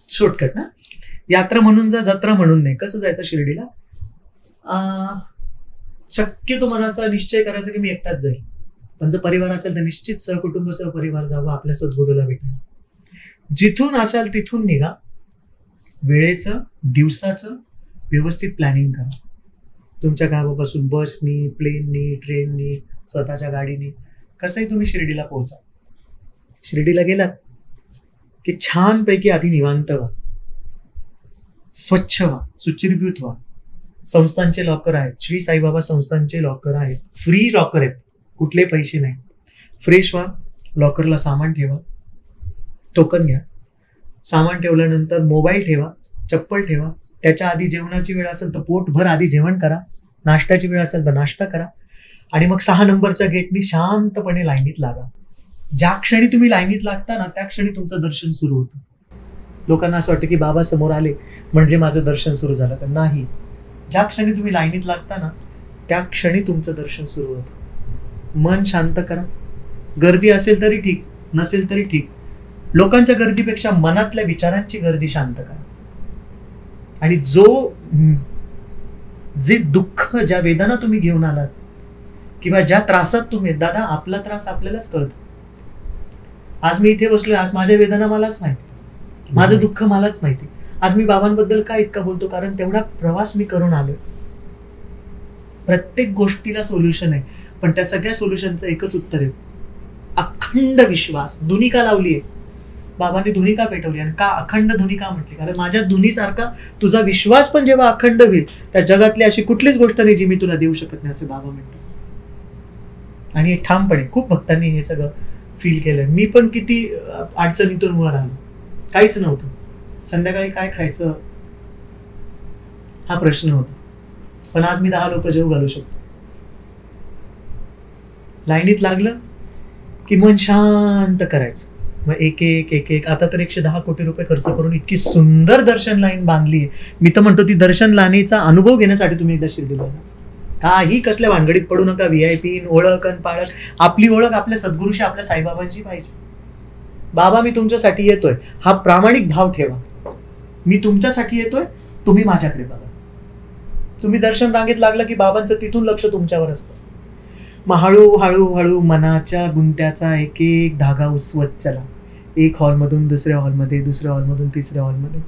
शॉर्टकट ना, यात्रा म्हणून जा, जत्रा म्हणून नाही. कसं जायचं शिर्डीला? शक्यतो मनाचा निश्चय करायचा की मी एकटाच जाईल, पण जर परिवार असेल तर निश्चित सहकुटुंब सहपरिवार जावं आपल्या सद्गुरूला भेटायला. जिथून असाल तिथून निघा, वेळेचं दिवसाचं व्यवस्थित प्लॅनिंग करा. तुमच्या गावापासून बसनी, प्लेननी, ट्रेननी, स्वतःच्या गाडीनी, कसंही तुम्ही शिर्डीला पोहोचा. शिर्डीला गेलात की छानपैकी आधी निवांत व्हा, स्वच्छ व्हा, सुचिरभूत व्हा. संस्थांचे लॉकर आहेत, श्री साईबाबा संस्थांचे लॉकर आहेत, फ्री लॉकर आहेत, कुठले पैसे नाही. फ्रेश व्हा, लॉकरला सामान ठेवा, टोकन घ्या. सामान ठेवल्यानंतर मोबाईल ठेवा, चप्पल ठेवा. त्याच्या आधी जेवणाची वेळ असेल तर पोटभर आधी जेवण करा, नाश्त्याची वेळ असेल तर नाश्ता करा, आणि मग 6 नंबरच्या गेटनी शांतपणे लाईनीत लागा. ज्या क्षणी तुम्ही लाईनीत लागता ना, त्या क्षणी तुमचं दर्शन सुरू होतं. लोकांना असं वाटतं की बाबा समोर आले म्हणजे माझं दर्शन सुरू झालं, तर नाही. ज्या क्षणी तुम्ही लाईनीत लागता ना, त्या क्षणी तुमचं दर्शन सुरू होतं. मन शांत करा. गर्दी असेल तरी ठीक, नसेल तरी ठीक. लोकांच्या गर्दीपेक्षा मनातल्या विचारांची गर्दी शांत करा. आणि जे दुःख, ज्या वेदना तुम्ही घेऊन आलात किंवा ज्या त्रासात तुम्ही, दादा आपला त्रास आपल्यालाच कळतो. आज मी इथे बसलोय, आज माझ्या वेदना मलाच माहिती, माझं दुःख मलाच माहिती. आज मी बाबांबद्दल का इतका बोलतो? कारण तेवढा प्रवास मी करून आलोय. प्रत्येक गोष्टीला सोल्युशन आहे, पण त्या सगळ्या सोल्युशनचं एकच उत्तर आहे, अखंड विश्वास. धुनी का लावलीये बाबांनी? धुनी का पेटवली? आणि का अखंड धुनी का म्हटली? कारण माझ्या धुनीसारखा तुझा विश्वास पण जेव्हा अखंड होईल, त्या जगातली अशी कुठलीच गोष्ट नाही जी मी तुला देऊ शकत नाही, असे बाबा म्हणतात. आणि ठामपणे खूप भक्तांनी हे सगळं फील केलंय. मी पण किती अडचणीतून वर आलो, काहीच नव्हतं. संध्याकाळी काय खायचं हा प्रश्न होता, पण आज मी 10 लोक जेव घालू शकतो. लाईनीत लागलं की मन शांत करायचं. मग एक एक आता तर 110 कोटी रुपये खर्च करून इतकी सुंदर दर्शन लाईन बांधली आहे. मी तर म्हणतो ती दर्शन लाईनीचा अनुभव घेण्यासाठी तुम्ही एकदा शिर्डीला जा. काही कसल्या भानगडीत पडू नका. VIP ओळख आणि पाळख. आपली ओळख आपल्या सद्गुरूशी, आपल्या साईबाबांची पाहिजे. बाबा मी तुमच्यासाठी येतोय हा प्रामाणिक भाव ठेवा. मी तुमच्यासाठी येतोय, तुम्ही माझ्याकडे बघा. तुम्ही दर्शन रांगेत लागलं की बाबांचं तिथून लक्ष तुमच्यावर असतं. मग हळूहळू मनाच्या गुंत्याचा एक एक धागा उसवत चला. एक हॉलमधून दुसऱ्या हॉलमध्ये, दुसऱ्या हॉलमधून तिसऱ्या हॉलमध्ये.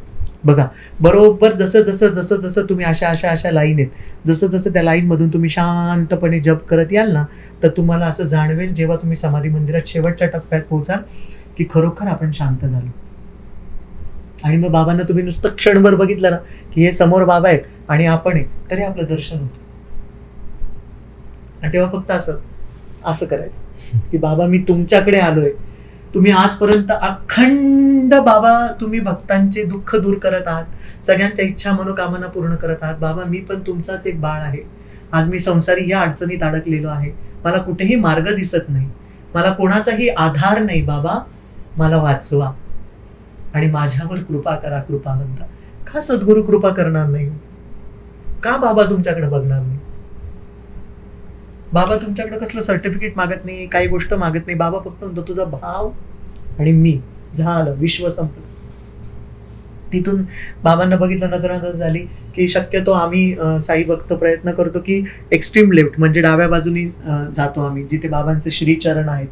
बघा बरोबर जसं तुम्ही अशा लाईन आहेत, जसं त्या लाईन मधून तुम्ही शांतपणे जप करत याल ना, तर तुम्हाला असं जाणवेल जेव्हा तुम्ही समाधी मंदिरात शेवटच्या टप्प्यात पोहोचाल की खरोखर आपण शांत झालो. आणि मग बाबांना तुम्ही नुसतं क्षणभर बघितलं ना की हे समोर बाबा आहेत आणि आपण आहे, तरी आपलं दर्शन होतं. आणि तेव्हा फक्त असं करायचं की बाबा मी तुमच्याकडे आलोय. तुम्ही आजपर्यंत अखंड बाबा तुम्ही भक्तांचे दुःख दूर करत आहात, सगळ्यांच्या इच्छा मनोकामना पूर्ण करत आहात. बाबा मी पण तुमचाच एक बाळ आहे. आज मी संसारी या अडचणीत अडकलेलो आहे, मला कुठेही मार्ग दिसत नाही, मला कोणाचाही आधार नाही. बाबा मला वाचवा आणि माझ्यावर कृपा करा. कृपा म्हणता का सद्गुरू कृपा करणार नाही? का बाबा तुमच्याकडे बघणार नाही? बाबा तुमच्याकडे कसलं सर्टिफिकेट मागत नाही, काही गोष्ट मागत नाही. बाबा फक्त म्हणतो तुझा भाव आणि मी, झालं, विश्व संपलं. तिथून बाबांना बघितलं, नजर झाली की शक्यतो आम्ही साई भक्त प्रयत्न करतो की एक्स्ट्रीम लेफ्ट म्हणजे डाव्या बाजूनी जातो आम्ही, जिथे बाबांचे श्रीचरण आहेत.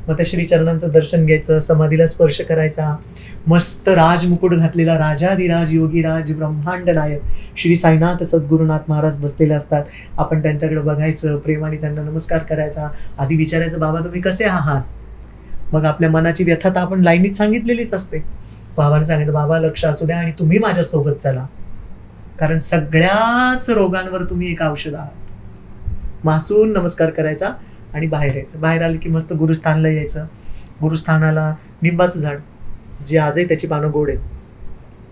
मग त्या श्रीचरणांचं दर्शन घ्यायचं, समाधीला स्पर्श करायचा. मस्त राजमुकुट घातलेला राजाधिराज योगीराज ब्रह्मांड नायक श्री साईनाथ सद्गुरुनाथ महाराज बसलेले असतात. आपण त्यांच्याकडे बघायचं, प्रेमाने त्यांना नमस्कार करायचा. आधी विचारायचं बाबा तुम्ही कसे आहात? मग आपल्या मनाची व्यथा तर आपण लाईनीत सांगितलेलीच असते. बाबांनी सांगितलं बाबा लक्ष असू द्या आणि तुम्ही माझ्यासोबत चला, कारण सगळ्याच रोगांवर तुम्ही एक औषध आहात. मासून नमस्कार करायचा आणि बाहेर यायचं. बाहेर आलं की मस्त गुरुस्थानला यायचं. गुरुस्थानाला निंबाचं झाड जे आजही त्याची पानं गोड आहेत,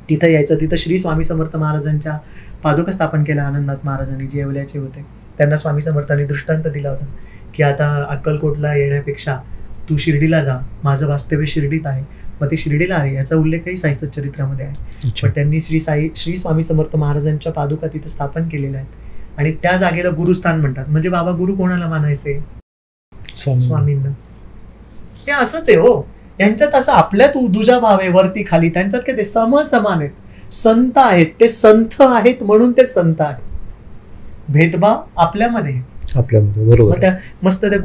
तिथं यायचं. तिथं श्री स्वामी समर्थ महाराजांच्या पादुका स्थापन केल्या आनंदनाथ महाराजांनी, जे येवल्याचे होते. त्यांना स्वामी समर्थांनी दृष्टांत दिला होता की आता अक्कलकोटला येण्यापेक्षा तू शिर्डीला जा, माझं वास्तव्य शिर्डीत आहे, मग ते शिर्डीला आले याचा उल्लेखही साई सच्चरित्रामध्ये आहे. पण त्यांनी श्री स्वामी समर्थ महाराजांच्या पादुका तिथे स्थापन केलेल्या आहेत आणि त्या जागेला गुरुस्थान म्हणतात. म्हणजे बाबा गुरु कोणाला मानायचे? स्वामींना. ते असंच आहे हो, यांच्यात असं आपल्यात दुजा भाव आहे वरती खाली, त्यांच्यात काय ते समान आहेत, संत आहेत, ते संत आहेत म्हणून ते संत आहेत. भेदभाव आपल्यामध्ये बरोबर. त्या मस्त त्या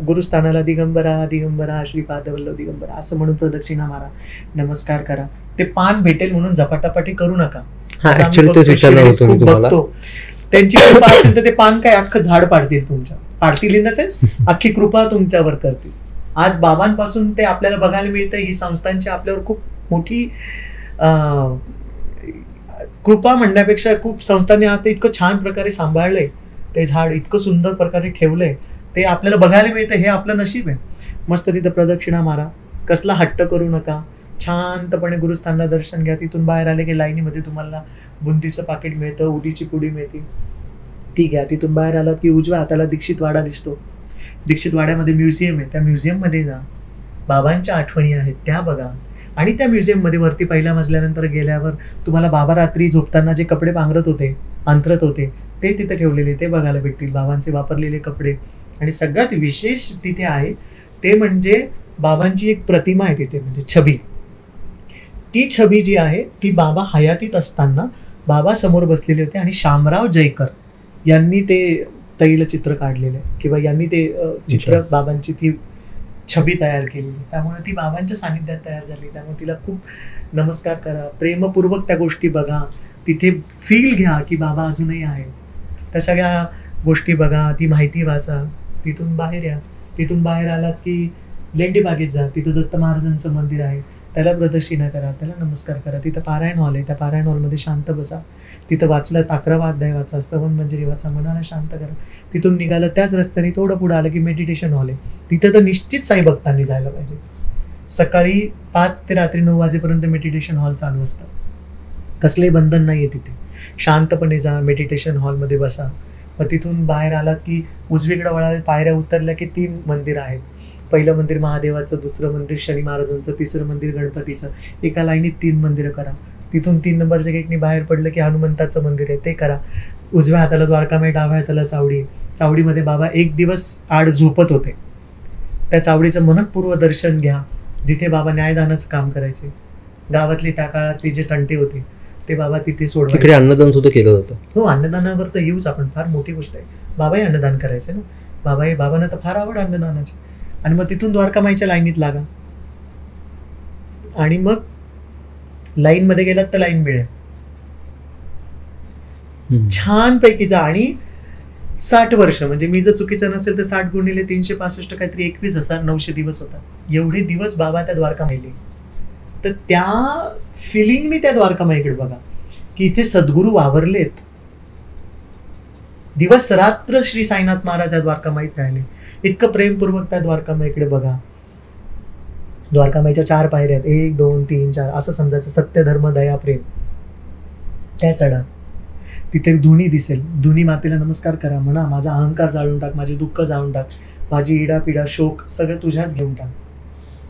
गुरुस्थानाला दिगंबरा दिगंबरा श्रीपादवल्लभ दिगंबरा असं म्हणून प्रदक्षिणा मारा, नमस्कार करा. ते पान भेटेल म्हणून झपाटापाटी करू नका. त्यांची कृपा असेल तर ते पान काय अख्खं झाड पाडतील इन द सेन्स अख्खी कृपा तुमच्यावर करतील. आज बाबांपासून ते आपल्याला बघायला मिळतं. ही संस्थांची आपल्यावर खूप मोठी कृपा म्हणण्यापेक्षा खूप संस्थांनी आज ते इतकं छान प्रकारे सांभाळलंय, ते झाड इतकं सुंदर प्रकारे ठेवलंय, ते आपल्याला बघायला मिळतं. हे आपलं नशीब आहे. मस्त तिथं प्रदक्षिणा मारा, कसला हट्ट करू नका, शांतपणे गुरुस्थानला दर्शन घ्या. तिथून बाहेर आले की लाईनीमध्ये तुम्हाला बुंदीचं पाकिट मिळतं, उदीची पुडी मिळते, ती घ्या. तिथून बाहेर आलात की उजव्या हाताला दीक्षित वाडा दिसतो. दीक्षित वाड्यामध्ये म्युझियम आहे, त्या म्युझियम मध्ये जा, बाबांच्या आठवणी आहेत त्या बघा. आणि त्या म्युझियम मध्ये वरती पहिल्या मजल्यानंतर गेल्यावर तुम्हाला बाबा रात्री झोपताना जे कपडे अंथरत होते ते तिथे ठेवलेले ते बघायला भेटतील, बाबांचे वापरलेले कपडे. आणि सगळ्यात विशेष तिथे आहे ते म्हणजे बाबांची एक प्रतिमा आहे तिथे, म्हणजे छबी. ती छबी जी आहे ती बाबा हयातीत असताना बाबा समोर बसलेले होते आणि शामराव जयकर यांनी ते तैलचित्र काढलेले किंवा यांनी ते चित्र बाबांची ती छबी तयार केलेली. त्यामुळे ती बाबांच्या सानिध्यात तयार झाली. त्यामुळे तिला खूप नमस्कार करा, प्रेमपूर्वक त्या गोष्टी बघा, तिथे फील घ्या की बाबा अजूनही आहेत. त्या सगळ्या गोष्टी बघा, ती माहिती वाचा, तिथून बाहेर या. तिथून बाहेर आलात की लेंडी बागेत जा, तिथं दत्त महाराजांचं मंदिर आहे, त्याला प्रदक्षिणा करा, त्याला नमस्कार करा. तिथं पारायण हॉल आहे, त्या पारायण हॉलमध्ये शांत बसा. तिथं वाचलं 11वा अध्याय वाचा, स्तवन मंजिरी वाचा, मनाला शांत करा. तिथून निघालं त्याच रस्त्याने थोडं पुढे आलं की मेडिटेशन हॉल आहे. तिथं तर निश्चित साई भक्तांनी जायला पाहिजे. सकाळी 5 ते रात्री 9 वाजेपर्यंत मेडिटेशन हॉल चालू असतं. कसले बंधन नाही आहे तिथे. शांतपणे जा, मेडिटेशन हॉलमध्ये बसा. मग तिथून बाहेर आलात की उजवीकडे वळाले, पायऱ्या उतरल्या की 3 मंदिर आहेत. पहिलं मंदिर महादेवाचं, दुसरं मंदिर शनी महाराजांचं, तिसरं मंदिर गणपतीचं. एका लाईनीत 3 मंदिरं करा. तिथून 3 नंबरच्या गेटनी बाहेर पडलं की हनुमंताचं मंदिर आहे, ते करा. उजव्या हाताला द्वारकामाई, डाव्या हाताला चावडी. चावडीमध्ये बाबा 1 दिवस आड झोपत होते. त्या चावडीचं मनपूर्व दर्शन घ्या, जिथे बाबा न्यायदानाचं काम करायचे. गावातली त्या काळातली जे तंटे होते ते बाबा तिथे सोडवायचे. तिकडे अन्नदान सुद्धा केलं जातं. हो, अन्नदानावर तर येऊच आपण, फार मोठी गोष्ट आहे. बाबाही अन्नदान करायचे ना. बाबांना तर फार आवड अन्नदानाची. आणि मग तिथून द्वारकामाईच्या लाईनीत लागा आणि मग लाईन मध्ये गेलात तर लाईन मिळेल. छान पैकी जा. आणि 60 वर्ष, म्हणजे मी जर चुकीचं नसेल तर 60 गुणिले 365 काहीतरी 21,900 दिवस होतात. एवढे दिवस बाबा त्या द्वारकामाईले. तर त्या फिलिंग मी त्या द्वारकामाईकडे बघा की इथे सद्गुरू वावरलेत. दिवस रात्र श्री साईनाथ महाराज या द्वारकामाईत राहिले. इतकं प्रेमपूर्वक त्या द्वारकामाईकडे बघा. द्वारकामाईच्या 4 पायऱ्या आहेत, 1 2 3 4 असं समजायचं. सत्य, धर्म, दया, प्रेम. त्या चढा. तिथे धुनी दिसेल. धुनी मातेला नमस्कार करा, म्हणा माझा अहंकार जाळून टाक, माझे दुःख जाळून टाक, माझी इडा पिडा शोक सगळं तुझ्यात घेऊन टाक.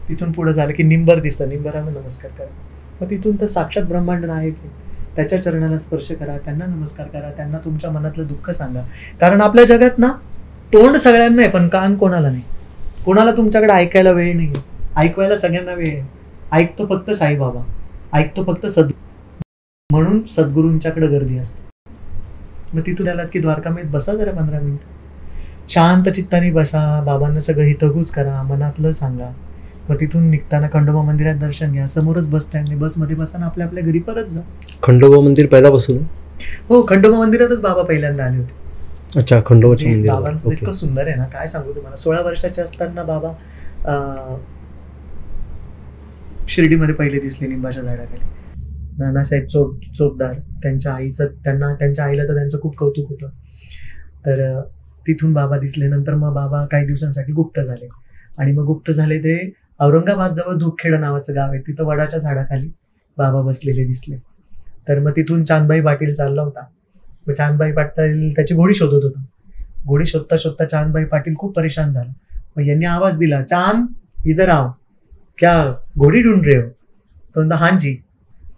तिथून पुढे झालं की निंबर दिसतं, निंबराला नमस्कार करा. मग तिथून तर साक्षात ब्रह्मांड नायक आहे, त्याच्या चरणाला स्पर्श करा, त्यांना नमस्कार करा, त्यांना तुमच्या मनातलं दुःख सांगा. कारण आपल्या जगात ना तोंड सगळ्यांना आहे पण कान कोणाला नाही. कोणाला तुमच्याकडे ऐकायला वेळ नाही. ऐकवायला सगळ्यांना वेळ आहे. ऐकतो फक्त साईबाबा, ऐकतो फक्त म्हणून सद्गुरूंच्याकडे गर्दी असते. मग तिथून आलात की द्वारकामाईत बसा जरा 15 मिनिट, शांत चित्ताने बसा. बाबांना सगळं हितगुज करा, मनातलं सांगा. मग तिथून निघताना खंडोबा मंदिरात दर्शन घ्या. समोरच बस स्टँड, बसमध्ये बसा ना, आपल्या घरी परत जा. खंडोबा मंदिर पहिल्यापासून? हो, खंडोबा मंदिरातच बाबा पहिल्यांदा आले होते. अच्छा, खंडोबाच्या मंदिरात. बाबांचं इतकं सुंदर आहे ना, काय सांगू तुम्हाला. 16 वर्षाचे असताना बाबा शिर्डीमध्ये पहिले दिसले निंबाच्या झाडाखाली. नानासाहेब चोपदार त्यांच्या आईला तर त्यांचं खूप कौतुक होतं. तर तिथून बाबा दिसल्यानंतर मग बाबा काही दिवसांसाठी गुप्त झाले. आणि मग गुप्त झाले ते औरंगाबाद जवळ धूपखेडा नावाचं गाव आहे, तिथं वडाच्या झाडाखाली बाबा बसलेले दिसले. तर मग तिथून चांदबाई पाटील चालला होता. मग चांदबाई पाटील त्याची घोडी शोधत होता. घोडी शोधता शोधता चांदबाई पाटील खूप परेशान झाला. मग यांनी आवाज दिला, चांद इधर आव. क्या घोड़ी ढूंढ रहे हो? तो बोला हाँ जी.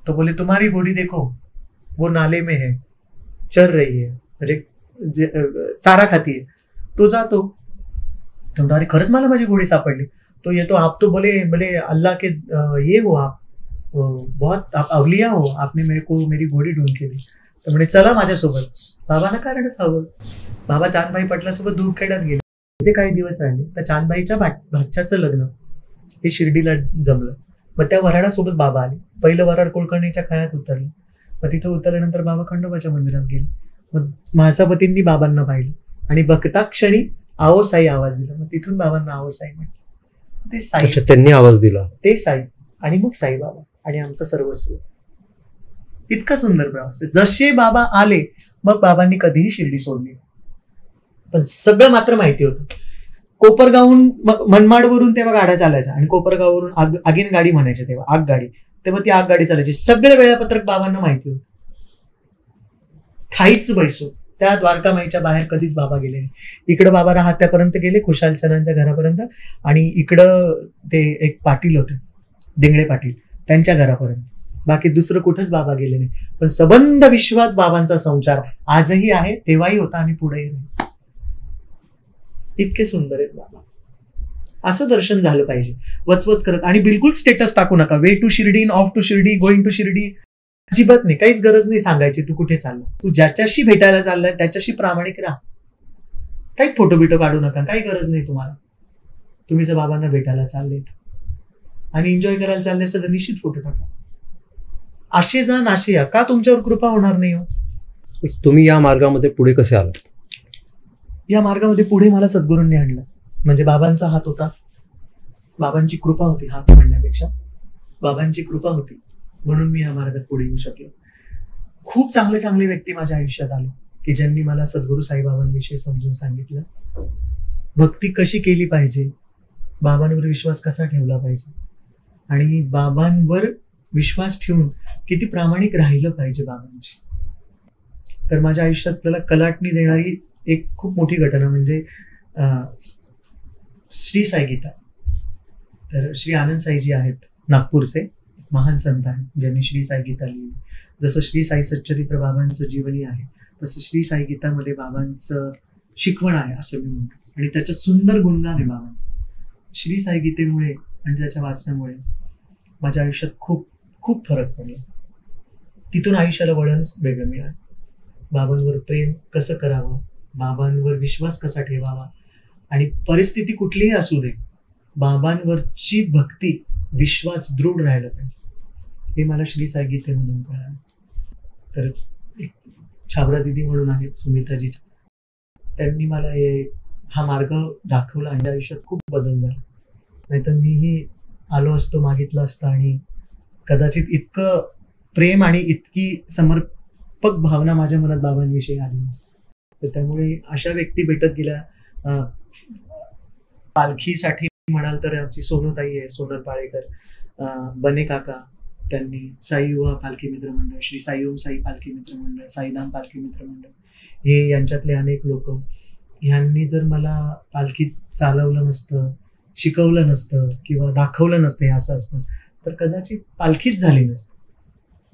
तो बोले तुम्हारी घोड़ी देखो वो नाले में है, चर रही है, म्हणजे चारा खाती है. तो जातो. तो अरे खरंच मला माझी घोडी सापडली. तो येतो. आप तो बोले बोले अल्लाह के ये हो आप, बहुत आप अवलिया हो, आपने मेरे को मेरी घोडी ढूंढ के दी. तर म्हणे चला माझ्यासोबत. बाबांना कारणच हवं. बाबा चांदभाई पटलासोबत दूधखेड्यात गेले. तिथे काही दिवस राहिले. तर चांदभाईच्या भाच्याचं लग्न हे शिर्डीला जमलं. मग त्या वऱ्हाडासोबत बाबा आले. पहिलं वऱ्हाड कुलकर्णीच्या काळात उतरलं. मग तिथं उतरल्यानंतर बाबा खंडोबाच्या मंदिरात गेले. मग म्हाळसापतींनी बाबांना पाहिलं आणि बघता क्षणी आओ साई आवाज दिला. मग तिथून बाबांना आओ साई म्हटलं. ते साई, त्यांनी आवाज दिला, ते साई आणि मग साई बाबा आणि आमचं सर्वस्व. इतका सुंदर प्रवास आहे. जसे बाबा आले मग बाबांनी कधीही शिर्डी सोडली, पण सगळं मात्र माहिती होतं. कोपरगावहून मनमाडवरून तेव्हा गाड्या चालायच्या आणि कोपरगाववरून आगीन गाडी म्हणायची, तेव्हा आगगाडी, तेव्हा ती आगगाडी चालायची. सगळे वेळापत्रक बाबांना माहिती होतं. ठाईच बैसो त्या द्वारकामाईच्या बाहेर कधीच बाबा गेले नाही. इकडं बाबा राहत्यापर्यंत गेले, खुशालचंदांच्या घरापर्यंत, आणि इकडं ते एक पाटील होते, डिंगळे पाटील, त्यांच्या घरापर्यंत. बाकी दुसरं कुठंच बाबा गेले नाही. पण सबंध विश्वात बाबांचा संचार आजही आहे, तेव्हाही होता आणि पुढेही नाही. इतके सुंदर आहेत बाबा. असं दर्शन झालं पाहिजे, वचवच करत. आणि बिलकुल स्टेटस टाकू नका, way to Shirdi, off to Shirdi, going to Shirdi. अजिबात नाही. काहीच गरज नाही सांगायची तू कुठे चालला. तू ज्याच्याशी भेटायला चाललाय त्याच्याशी प्रामाणिक राहा. काहीच फोटो बिटो काढू नका, काही गरज नाही तुम्हाला. तुम्ही जर बाबांना भेटायला चाललेत आणि एन्जॉय करायला चालले तर निश्चित फोटो टाका. असे जा नाशे या, का तुमच्यावर कृपा होणार नाही हो? तुम्ही या मार्गामध्ये पुढे कसे आलात? या मार्गामध्ये पुढे मला सद्गुरूंनी आणलं. म्हणजे बाबांचा हात होता, बाबांची कृपा होती. हात म्हणण्यापेक्षा बाबांची कृपा होती, म्हणून मी या मार्गात पुढे येऊ शकलो. खूप चांगले चांगले व्यक्ती माझ्या आयुष्यात आले की ज्यांनी मला सद्गुरू साईबाबांविषयी समजून सांगितलं. भक्ती कशी केली पाहिजे, बाबांवर विश्वास कसा ठेवला पाहिजे, आणि बाबांवर विश्वास ठेवून किती प्रामाणिक राहिलं पाहिजे बाबांची. तर माझ्या आयुष्यात त्याला कलाटणी देणारी एक खूप मोठी घटना म्हणजे श्री साई गीता. तर श्री आनंद साईजी आहेत नागपूरचे, महान संत आहेत, ज्यांनी श्री साई गीता लिहिली. जसं श्री साई सच्चरित्र बाबांचं जीवनी आहे, तसं श्री साई गीतामध्ये बाबांचं शिकवण आहे असं मी म्हणतो. आणि त्याच्यात सुंदर गुणगान आहे बाबांचं. श्री साई गीतेमुळे आणि त्याच्या वाचण्यामुळे माझ्या आयुष्यात खूप खूप फरक पडला. तिथून आयुष्याला वळणच वेगळं मिळालं. बाबांवर प्रेम कसं करावं, बाबांवर विश्वास कसा ठेवावा, आणि परिस्थिती कुठलीही असू दे बाबांवरची भक्ती, विश्वास दृढ राहिला पाहिजे, हे मला श्री साई गीतेमधून कळालं. तर एक छाबरा दिदी म्हणून आहेत सुमिताजी, त्यांनी मला हा मार्ग दाखवला आणि आयुष्यात खूप बदल झाला. नाहीतर मीही आलो असतो, मागितलं असतं, आणि कदाचित इतकं प्रेम आणि इतकी समर्पक भावना माझ्या मनात बाबांविषयी आली नसते. तर त्यामुळे अशा व्यक्ती भेटत गेल्या. पालखीसाठी म्हणाल तर आमची सोनूताई आहे, सोनल पाळेकर, बने काका, त्यांनी साई युवा पालखी मित्र मंडळ, श्री साई ओम साई पालखी मित्र मंडळ, साईधाम पालखी मित्र मंडळ, हे यांच्यातले अनेक लोक. ह्यांनी जर मला पालखीत चालवलं नसतं, शिकवलं नसतं किंवा दाखवलं नसतं हे असं असतं, तर कदाचित पालखीच झाली नसतं.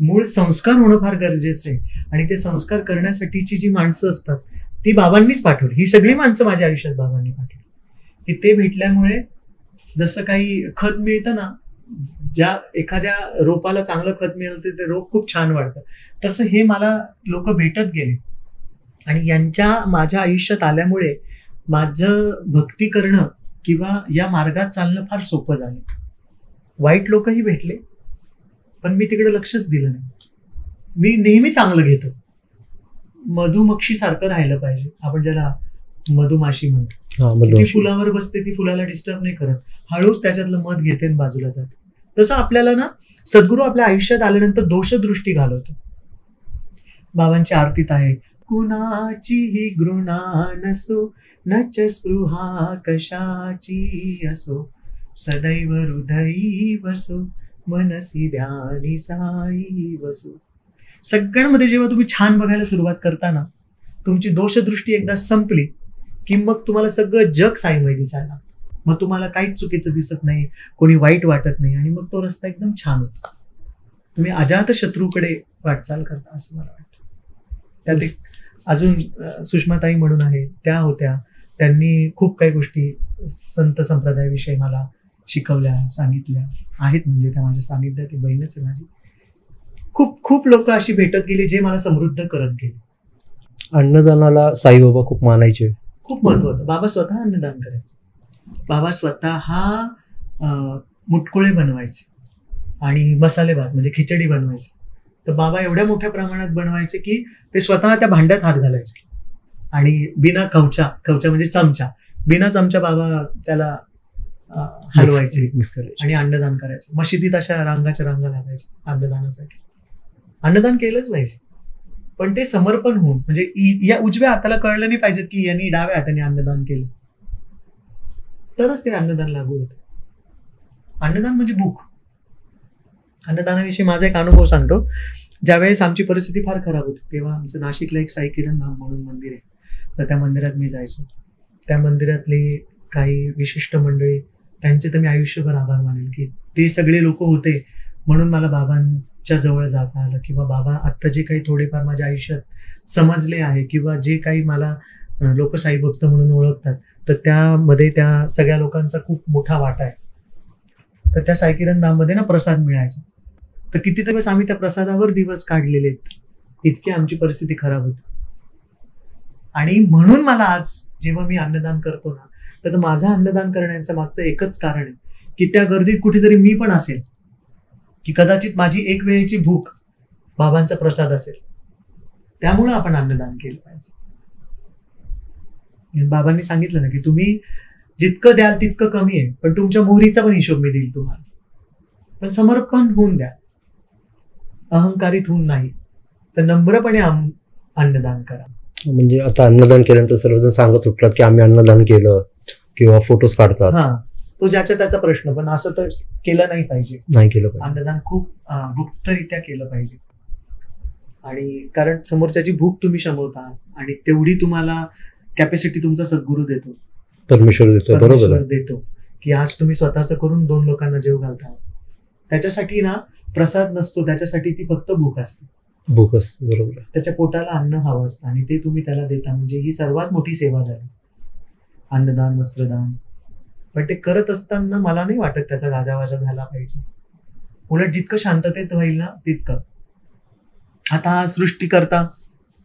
मूळ संस्कार होणं फार गरजेचं आहे, आणि ते संस्कार करण्यासाठीची जी माणसं असतात ती बाबांनीच पाठवली. ही सगळी माणसं माझ्या आयुष्यात बाबांनी पाठवली, की ते भेटल्यामुळे जसं काही खत मिळतं ना, ज्या एखाद्या रोपाला चांगलं खत मिळतं ते रोप खूप छान वाढतं, तसं हे मला लोक भेटत गेले. आणि यांच्या माझ्या आयुष्यात आल्यामुळे माझं भक्ती करणं किंवा या मार्गात चालणं फार सोपं झालं. वाईट लोकही भेटले, पण मी तिकडे लक्षच दिलं नाही. मी नेहमी चांगलं घेतो. मधुमक्षी सारखं राहिलं पाहिजे, आपण ज्याला मधुमाशी म्हणतो. ती फुलावर बसते, ती फुलाला डिस्टर्ब नाही करत, हळूच त्याच्यातलं मध घेते आणि बाजूला जाते. तसं आपल्याला ना सद्गुरू आपल्या आयुष्यात आल्यानंतर दोषदृष्टी घालवतो. बाबांची आरतीत आहे, कुणाचीही घृणा नसो, नच स्पृहा कशाची असो, सदैव हृदयी बसो, मनसी ध्यानी साई बसो. सगळ्यांमध्ये जेव्हा तुम्ही छान बघायला सुरुवात करता ना, तुमची दोषदृष्टी एकदा संपली की मग तुम्हाला सगळं जग साईमय दिसायला. मग तुम्हाला काहीच चुकीचं दिसत नाही, कोणी वाईट वाटत नाही, आणि मग तो रस्ता एकदम छान होतो. तुम्ही अजात शत्रूकडे वाटचाल करता असं मला वाटतं. त्यात एक अजून सुषमाताई म्हणून आहे, त्या होत्या, त्यांनी खूप काही गोष्टी संत संप्रदायाविषयी मला शिकवल्या, सांगितल्या आहेत. म्हणजे त्या माझ्या सानिध्यात, ती बहीणच आहे माझी. खूप खूप लोक अशी भेटत गेली जे मला समृद्ध करत गेले. अन्नदानाला साईबाबा खूप मानायचे, खूप महत्व होतं. बाबा स्वतः अन्नदान करायचे. बाबा स्वतः मुटकुळे बनवायचे आणि मसाले भात म्हणजे खिचडी बनवायचे. तर बाबा एवढ्या मोठ्या प्रमाणात बनवायचे की ते स्वतः त्या भांड्यात हात घालायचे आणि बिना कवचा म्हणजे चमचा, बिना चमचा बाबा त्याला हलवायचे आणि अन्नदान करायचे. मशिदीत अशा रांगाच्या रांगा लागायच्या अन्नदानासाठी. अन्नदान केलंच पाहिजे, पण ते समर्पण होऊन, म्हणजे या उजव्या हाताला कळलं नाही पाहिजे की यांनी डाव्या हाताने अन्नदान केलं, तरच ते अन्नदान लागू होतं. अन्नदान म्हणजे भूक. अन्नदानाविषयी माझा एक अनुभव सांगतो. ज्यावेळेस आमची परिस्थिती फार खराब होती तेव्हा आमचं नाशिकला एक साई किरण धाम म्हणून मंदिर आहे, तर त्या मंदिरात मी जायचो. त्या मंदिरातली काही विशिष्ट मंडळी, त्यांचे तर मी आयुष्यभर आभार मानेल की ते सगळे लोक होते म्हणून मला बाबांच्या जवळ जाता आलं, किंवा बाबा आत्ता जे काही थोडेफार माझ्या आयुष्यात समजले आहे, किंवा जे काही मला लोक साई भक्त म्हणून ओळखतात, तर त्यामध्ये त्या सगळ्या लोकांचा खूप मोठा वाटा आहे. तर त्या साई किरण धाममध्ये ना प्रसाद मिळायचा. तर किती दिवस आम्ही त्या प्रसादावर दिवस काढलेले आहेत, इतकी आमची परिस्थिती खराब होती. आणि म्हणून मला आज जेव्हा मी अन्नदान करतो ना, तर माझं अन्नदान करण्याचं मागचं एकच कारण आहे की त्या गर्दीत कुठेतरी मी पण असेल, की कदाचित माझी एक वेळेची भूक बाबांचा प्रसाद असेल. त्यामुळे आपण अन्नदान केलं पाहिजे. बाबांनी सांगितलं ना की तुम्ही जितकं द्याल तितकं कमी आहे, पण तुमच्या मोहरीचा पण हिशोब मी देईल तुम्हाला. पण समर्पण होऊन द्या, अहंकारित होऊन नाही, तर नम्रपणे अन्नदान करा. म्हणजे आता अन्नदान केल्यानंतर सर्वजण सांगत सुटतात की आम्ही अन्नदान केलं, किंवा फोटोज काढतात. हा, तो ज्याचा त्याचा प्रश्न, पण असं तर केलं नाही पाहिजे. नाही केलं पाहिजे. अन्नदान खूप गुप्तरित्या केलं पाहिजे. आणि कारण समोरच्याची भूक तुम्ही शमवता आणि तेवढी तुम्हाला कॅपॅसिटी तुमचा सद्गुरू देतो, परमेश्वर देतो. बरोबर देतो की आज तुम्ही स्वतःच करून 2 लोकांना जेव घालता. त्याच्यासाठी ना प्रसाद नसतो, त्याच्यासाठी ती फक्त भूक असते. बरोबर. त्याच्या पोटाला अन्न हवं असतं आणि ते तुम्ही त्याला देता, म्हणजे ही सर्वात मोठी सेवा झाली, अन्नदान, वस्त्रदान. पण ते करत असताना मला नाही वाटत त्याचा गाजावाजा झाला पाहिजे. उलट जितकं शांततेत होईल ना तितकं. आता सृष्टीकर्ता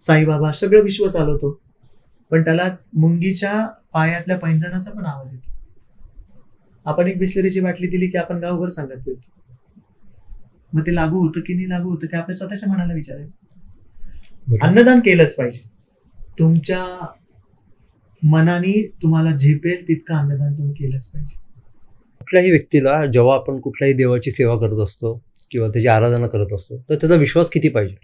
साईबाबा सगळं विश्व चालवतो, पण त्याला मुंगीच्या पायातल्या पैंजणाचा पण आवाज येतो. आपण एक बिस्लरीची बाटली दिली की आपण गावभर सांगत येतो. मग ते लागू होतं की नाही लागू होतं ते आपल्या स्वतःच्या मनाला विचारायचं. अन्नदान केलंच पाहिजे. तुमच्या मनाने तुम्हाला झेपेल तितकं अन्नदान तुम्ही केलंच पाहिजे. कुठल्याही व्यक्तीला जेव्हा आपण कुठल्याही देवाची सेवा करत असतो किंवा त्याची आराधना करत असतो, तर त्याचा विश्वास किती पाहिजे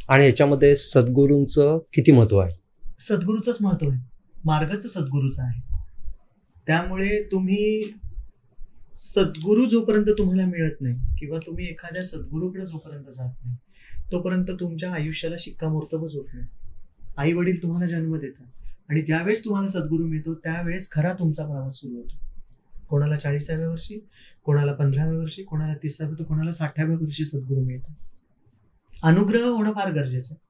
आणि याच्यामध्ये सद्गुरूंचं किती महत्व आहे? सद्गुरूचंच महत्व आहे, मार्गच सद्गुरूचा आहे. त्यामुळे तुम्ही सद्गुरू जोपर्यंत तुम्हाला मिळत नाही, किंवा तुम्ही एखाद्या सद्गुरूकडे जोपर्यंत जात नाही, तोपर्यंत तुमच्या आयुष्याला शिक्कामोर्तबच होत नाही. आई वडील तुम्हाला जन्म देतात आणि ज्यावेळेस तुम्हाला सद्गुरू मिळतो त्यावेळेस खरा तुमचा प्रवास सुरू होतो. कोणाला 40व्या वर्षी, कोणाला 15व्या वर्षी, कोणाला 30व्या, तर कोणाला 60व्या वर्षी सद्गुरू मिळतात. अनुग्रह होणं फार गरजेचं आहे.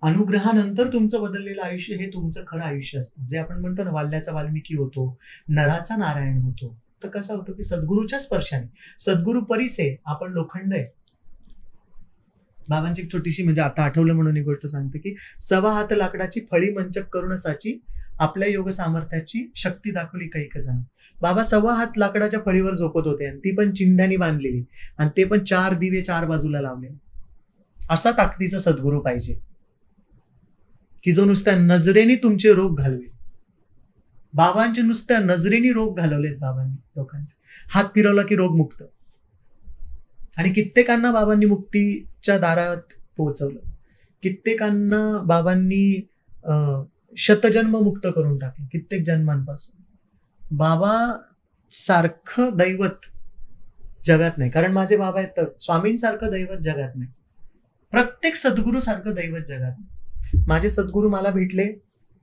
अनुग्रहानंतर तुमचं बदललेलं आयुष्य हे तुमचं खरं आयुष्य असतं. जे आपण म्हणतो ना, वाल्याचा वाल्मिकी होतो, नराचा नारायण होतो. तर कसं होतं की सद्गुरूच्या स्पर्शाने, सद्गुरू परीस आहे, आपण लोखंड आहे. बाबांची एक छोटीशी, म्हणजे आता आठवलं म्हणून एक गोष्ट सांगते की 1.25 हात लाकडाची फळी मंचक करून साची, आपल्या योग सामर्थ्याची शक्ती दाखवली कैक जण. बाबा 1.25 हात लाकडाच्या फळीवर झोपत होते आणि ती पण चिंध्यानी बांधलेली, आणि ते पण 4 दिवे 4 बाजूला लावले. असा ताकदीचा सद्गुरू पाहिजे की जो नुसत्या नजरेने तुमचे रोग घालवे. बाबांचे नुसत्या नजरेने रोग घालवलेत बाबांनी लोकांचे. हात फिरवला की रोग मुक्त. आणि कित्येकांना बाबांनी मुक्तीच्या दारात पोहोचवलं. कित्येकांना बाबांनी शतजन्म मुक्त करून टाकले, कित्येक जन्मांपासून. बाबा सारखं दैवत जगात नाही, कारण माझे बाबा आहेत तर स्वामींसारखं दैवत जगात नाही. प्रत्येक सद्गुरू सारखं दैवत जगात नाही. माझे सद्गुरू मला भेटले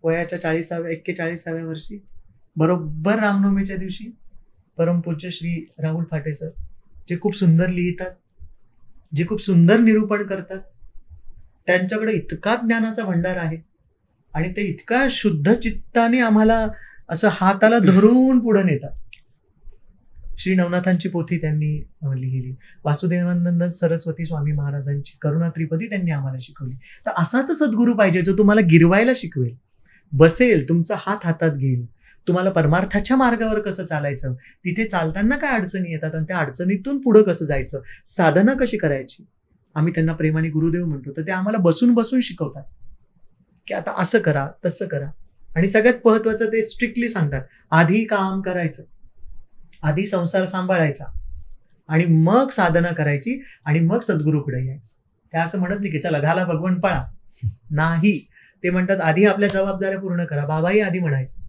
वयाच्या 41व्या वर्षी. बरोबर रामनवमीच्या दिवशी परमपूज्य श्री राहुल फाटे सर, जे खूप सुंदर लिहितात, जे खूप सुंदर निरूपण करतात, त्यांच्याकडे इतका ज्ञानाचा भंडार आहे आणि ते इतका शुद्ध चित्ताने आम्हाला असं हाताला धरून पुढे नेतात. श्री नवनाथांची पोथी त्यांनी लिहिली, वासुदेवानंद सरस्वती स्वामी महाराजांची करुणा त्रिपदी त्यांनी आम्हाला शिकवली. तर असाच सद्गुरू पाहिजे जो तुम्हाला गिरवायला शिकवेल, बसेल, तुमचा हात हातात घेईल, तुम्हाला परमार्थाच्या मार्गावर कसं चालायचं, तिथे चालताना काय अडचणी येतात आणि त्या अडचणीतून पुढं कसं जायचं, साधना कशी करायची. आम्ही त्यांना प्रेमाने गुरुदेव म्हणतो. तर ते आम्हाला बसून बसून शिकवतात की आता असं करा, तसं करा. आणि सगळ्यात महत्वाचं ते स्ट्रिक्टली सांगतात, आधी काम करायचं, आधी संसार सांभाळायचा आणि मग साधना करायची आणि मग सद्गुरूकडे यायचं. ते असं म्हणत नाही की चला घाला भगवंत पळा, नाही. ते म्हणतात आधी आपल्या जबाबदाऱ्या पूर्ण करा. बाबाही आधी म्हणायचे,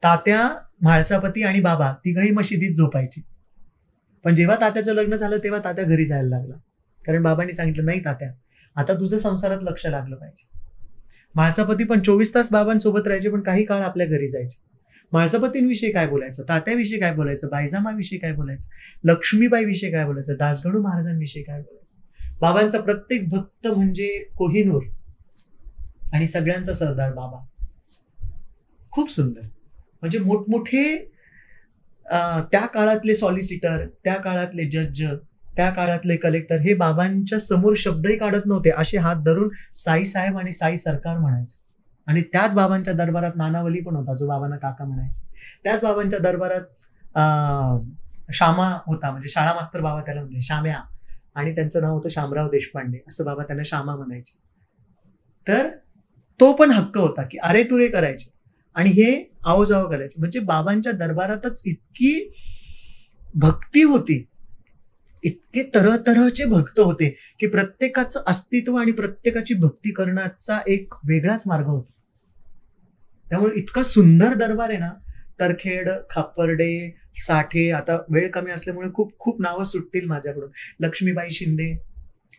तात्या, म्हाळसापती आणि बाबा तिघही मशिदीत झोपायची. पण जेव्हा तात्याचं लग्न झालं तेव्हा तात्या घरी जायला लागला, कारण बाबांनी सांगितलं नाही तात्या, आता तुझं संसारात लक्ष लागलं पाहिजे. म्हाळसापती पण 24 तास बाबांसोबत राहायचे, पण काही काळ आपल्या घरी जायचे. म्हाळसापतींविषयी काय बोलायचं, तात्याविषयी काय बोलायचं, बायजामाविषयी काय बोलायचं, लक्ष्मीबाईविषयी काय बोलायचं, दासगणू महाराजांविषयी काय बोलायचं. बाबांचा प्रत्येक भक्त म्हणजे कोहिनूर आणि सगळ्यांचा सरदार बाबा. खूप सुंदर. म्हणजे मोठमोठे त्या काळातले सॉलिसिटर, त्या काळातले जज, त्या काळातले कलेक्टर हे बाबांच्या समोर शब्दही काढत नव्हते, असे हात धरून साई साहेब आणि साई सरकार म्हणायचे. आणि त्याच बाबांच्या दरबारात नानावली पण होता, जो बाबांना काका म्हणायचा. त्याच बाबांच्या दरबारात शामा होता, म्हणजे शाळा मास्तर बाबा त्याला म्हणले, शाम्या, आणि त्यांचं नाव होतं शामराव देशपांडे, असं बाबा त्यांना शामा म्हणायचे. तर तो पण हक्क होता की अरे तुरे करायचे आणि हे आवजाव करायचे. म्हणजे बाबांच्या दरबारातच इतकी भक्ती होती, इतके तरतरचे भक्त होते की प्रत्येकाचं अस्तित्व आणि प्रत्येकाची भक्ती करण्याचा एक वेगळाच मार्ग होता. त्यामुळे इतका सुंदर दरबार आहे ना. तरखेड, खापर्डे, साठे, आता वेळ कमी असल्यामुळे खूप खूप नावं सुटतील माझ्याकडून. लक्ष्मीबाई शिंदे,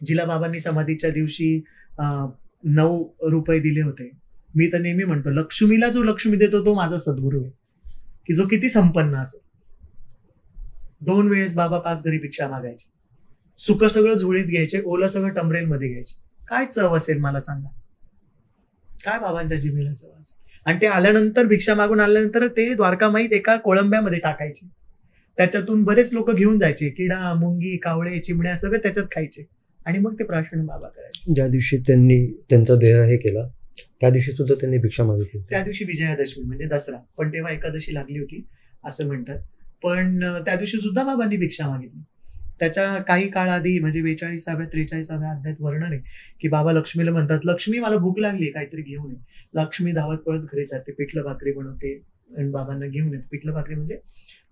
जिला बाबांनी समाधीच्या दिवशी 9 रुपये दिले होते. मी तर नेहमी म्हणतो, लक्ष्मीला जो लक्ष्मी देतो तो माझा सद्गुरू आहे, की जो किती संपन्न असेल. 2 वेळेस बाबा 5 घरी भिक्षा मागायचे, सुक सगळं झोळीत घ्यायचे, ओलं सगळं टमरेलमध्ये घ्यायचे. काय चव असेल मला सांगा, काय बाबांच्या जिभेला चव असेल. आणि ते आल्यानंतर, भिक्षा मागून आल्यानंतर ते द्वारकामाईत एका कोळंब्यामध्ये टाकायचे, त्याच्यातून बरेच लोक घेऊन जायचे, किडा, मुंगी, कावळे, चिमण्या सगळं त्याच्यात खायचे आणि मग ते प्राशन बाबा करायचे. ज्या दिवशी त्यांनी त्यांचा देह हे केला त्या दिवशी सुद्धा त्यांनी भिक्षा मागितली. त्या दिवशी विजयादशमी म्हणजे दसरा, पण तेव्हा एकादशी लागली होती असं म्हणतात. पण त्या दिवशी सुद्धा बाबांनी भिक्षा मागितली. त्याच्या काही काळ आधी म्हणजे 42व्या 43व्या अध्यायात वर्णन आहे की बाबा लक्ष्मीला म्हणतात, लक्ष्मी मला भूक लागली, काहीतरी घेऊन ये. लक्ष्मी धावत पळत घरी जाते, पिठलं भाकरी बनवते आणि बाबांना घेऊन येते. पिठलं भाकरी म्हणजे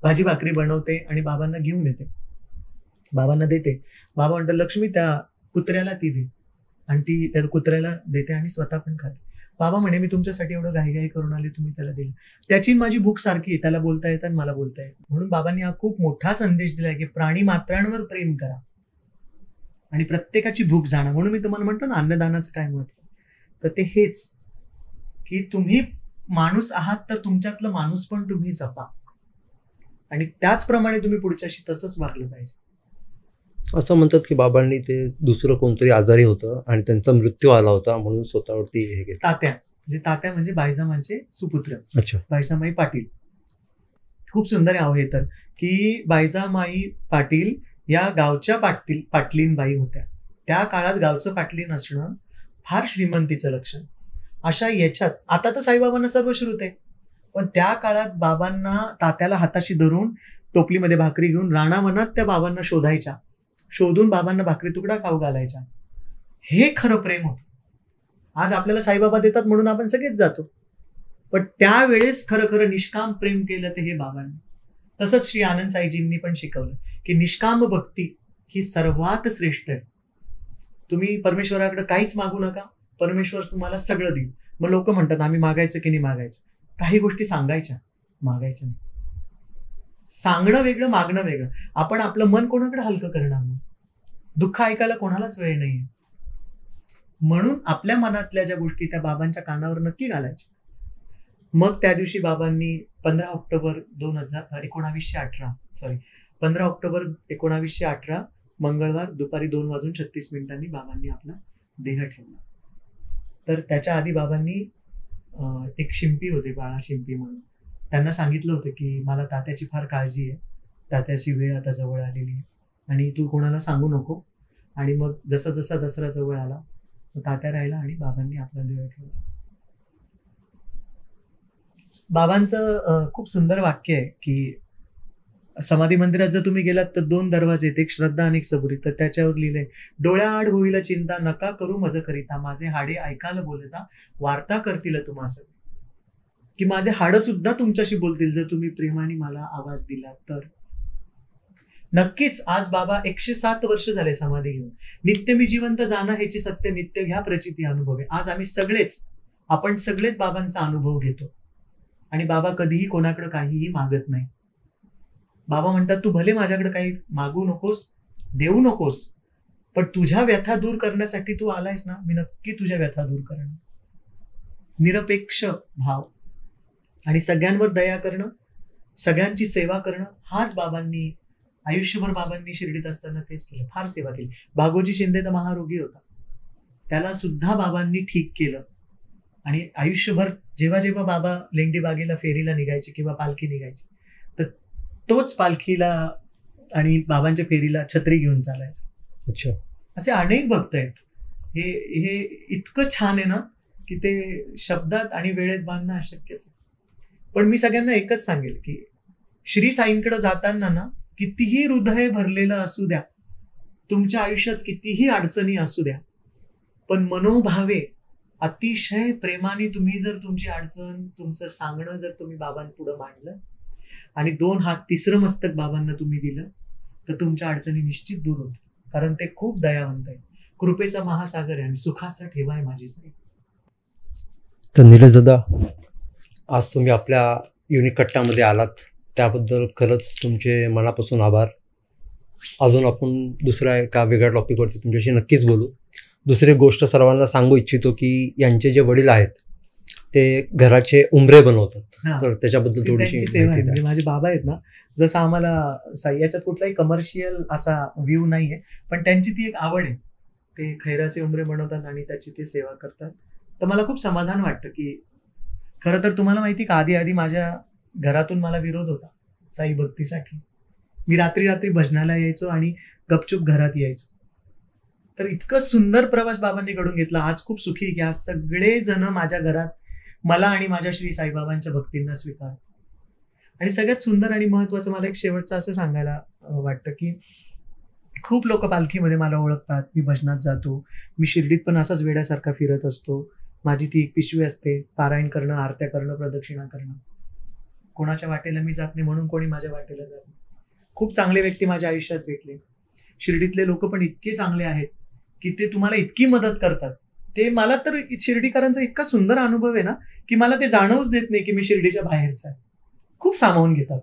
भाजी भाकरी बनवते आणि बाबांना घेऊन येते, बाबांना देते. बाबा म्हणतात लक्ष्मी त्या कुत्र्याला ती दे, आणि ती त्या कुत्र्याला देते आणि स्वतः पण खाते. बाबा म्हणे मी तुमच्यासाठी एवढं घाई करून आले, तुम्ही त्याला दिलं. त्याची माझी भूक सारखी आहे, त्याला बोलता येतं आणि मला बोलता येतं. म्हणून बाबांनी हा खूप मोठा संदेश दिलाय की प्राणी मात्रांवर प्रेम करा आणि प्रत्येकाची भूक जाणं. म्हणून मी तुम्हाला म्हणतो ना, अन्नदानाचं काय महत्व, तर ते हेच की तुम्ही माणूस आहात तर तुमच्यातलं माणूस पण तुम्ही जपा आणि त्याचप्रमाणे तुम्ही पुढच्याशी तसंच वागलं पाहिजे. असं म्हणतात की बाबांनी ते दुसरं कोणतरी आजारी होतं आणि त्यांचा मृत्यू आला होता म्हणून स्वतःवरती हे केलं. तात्या म्हणजे बायजामांचे सुपुत्र. अच्छा. बायजामाई पाटील. खूप सुंदर आहे हे तर, की बायजामाई पाटील या गावच्या पाटलीनबाई होत्या. त्या काळात गावचं पाटलीन असणं फार श्रीमंतीचं लक्षण. अशा याच्यात आता तर साईबाबांना सर्व श्रुत आहे, पण त्या काळात बाबांना, तात्याला हाताशी धरून टोपलीमध्ये भाकरी घेऊन राणावनात त्या बाबांना शोधायच्या, शोधून बाबांना भाकरी तुकडा खाऊ घालायचा. हे खरं प्रेम होतं. आज आपल्याला साईबाबा देतात म्हणून आपण सगळेच जातो, पण त्यावेळेस खरं खरं निष्काम प्रेम केलं ते हे बाबांनी. तसंच श्री आनंद साईजींनी पण शिकवलं की निष्काम भक्ती ही सर्वात श्रेष्ठ आहे. तुम्ही परमेश्वराकडे काहीच मागू नका, परमेश्वर तुम्हाला सगळं देईल. मग लोक म्हणतात आम्ही मागायचं की नाही मागायचं. काही गोष्टी सांगायच्या, मागायच्या नाही. सांगणं वेगळं, मागणं वेगळं. आपण आपलं मन कोणाकडे हलकं करणार नाही, दुःख ऐकायला कोणालाच वेळ नाहीये. म्हणून आपल्या मनातल्या ज्या गोष्टी त्या बाबांच्या कानावर नक्की घालायच्या. मग त्या दिवशी बाबांनी 15 ऑक्टोबर 1918 मंगळवार दुपारी 2:36 बाबांनी आपला देह ठेवला. तर त्याच्या आधी बाबांनी एक शिंपी होते, बाळा शिंपी म्हणून, त्यांना सांगितलं होतं की मला तात्याची फार काळजी आहे, तात्याची वेळ आता जवळ आलेली आहे आणि तू कोणाला सांगू नको. आणि मग जसा जसा दसरा जवळ आला तात्या राहिला आणि बाबांनी आपला देह ठेवला. बाबांचं खूप सुंदर वाक्य आहे की समाधी मंदिरात जर तुम्ही गेलात तर 2 दरवाजे आहेत, एक श्रद्धा आणि एक सबुरी. तर त्याच्यावर लिहिलंय, डोळ्याआड होईल चिंता नका करू मज करिता, माझे हाडे ऐकायला बोलता वार्ता करतील तुम्हा सगळे. की माझे हाडं सुद्धा तुमच्याशी बोलतील जर तुम्ही प्रेमाने मला आवाज दिला तर. नक्कीच आज बाबा 107 वर्ष झाले समाधी घेऊन. नित्य मी जिवंत जाणं ह्याची सत्य नित्य घ्या प्रचिती अनुभव आहे. आज आपण सगळेच बाबांचा अनुभव घेतो आणि बाबा कधीही कोणाकडे काहीही मागत नाही. बाबा म्हणतात तू भले माझ्याकडे काही मागू नकोस, देऊ नकोस, पण तुझ्या व्यथा दूर करण्यासाठी तू आलायस ना, मी नक्की तुझ्या व्यथा दूर करणार. निरपेक्ष भाव आणि सगळ्यांवर दया करणं, सगळ्यांची सेवा करणं, हाच बाबांनी आयुष्यभर बाबांनी शिर्डीत असताना तेच केलं. फार सेवा केली. भागोजी शिंदे तर महारोगी होता, त्याला सुद्धा बाबांनी ठीक केलं. आणि आयुष्यभर जेव्हा जेव्हा बाबा लेंडी बागेला फेरीला निघायचे किंवा पालखी निघायची तर तोच पालखीला आणि बाबांच्या फेरीला छत्री घेऊन चालायचं. अच्छा, असे अनेक भक्त आहेत. हे इतकं छान आहे ना की ते शब्दात आणि वेळेत बांधणं अशक्यच आहे. पण मी सगळ्यांना एकच सांगेल की श्री साईंकडे जाताना ना, कितीही हृदय भरलेलं असू द्या, तुमच्या आयुष्यात कितीही अडचणी असू द्या, पण मनोभावे अतिशय प्रेमाने तुम्ही जर तुमची अडचण, तुमचं सांगणं जर तुम्ही बाबांपुढे मांडलं आणि 2 हात 3रं मस्तक बाबांना तुम्ही दिलं तर तुमच्या अडचणी निश्चित दूर होतील. कारण ते खूप दयावंत आहे, कृपेचा महासागर आहे आणि सुखाचा ठेवा आहे माझी साई. तर निलेश दादा, आज तुम्ही आपल्या युनिक कट्टामध्ये आलात त्याबद्दल खरंच तुमचे मनापासून आभार. अजून आपण दुसऱ्या एका वेगळ्या टॉपिकवरती तुमच्याशी नक्कीच बोलू. दुसरी गोष्ट सर्वांना सांगू इच्छितो की यांचे जे वडील आहेत ते घराचे उंबरे बनवतात, तर त्याच्याबद्दल थोडीशी माहिती द्या. माझे बाबा आहेत ना, जसं आम्हाला याच्यात कुठलाही कमर्शियल असा व्ह्यू नाहीये, पण त्यांची ती एक आवड आहे. ते खैराचे उंबरे बनवतात आणि त्याची ते सेवा करतात. तर मला खूप समाधान वाटतं की खरं तर तुम्हाला माहिती का, आधी माझ्या घरातून मला विरोध होता साई भक्तीसाठी. मी रात्री भजनाला यायचो आणि गपचूप घरात यायचो. तर इतकं सुंदर प्रवास बाबांनी घडून घेतला. आज खूप सुखी की आज सगळे जण माझ्या घरात मला आणि माझ्या श्री साईबाबांच्या भक्तींना स्वीकार. आणि सगळ्यात सुंदर आणि महत्वाचं मला एक शेवटचं असं सांगायला वाटतं की खूप लोक पालखीमध्ये मला ओळखतात, मी भजनात जातो, मी शिर्डीत पण असाच वेड्यासारखा फिरत असतो. माझी ती एक पिशवी असते, पारायण करणं, आरत्या करणं, प्रदक्षिणा करणं. कोणाच्या वाटेला मी जात नाही म्हणून कोणी माझ्या वाटेला जात नाही. खूप चांगले व्यक्ती माझ्या आयुष्यात भेटले. शिर्डीतले लोक पण इतके चांगले आहेत की ते तुम्हाला इतकी मदत करतात. ते मला तर शिर्डीकरांचा इतका सुंदर अनुभव आहे ना की मला ते जाणवूच देत नाही की मी शिर्डीच्या बाहेरचा आहे. खूप सामावून घेतात.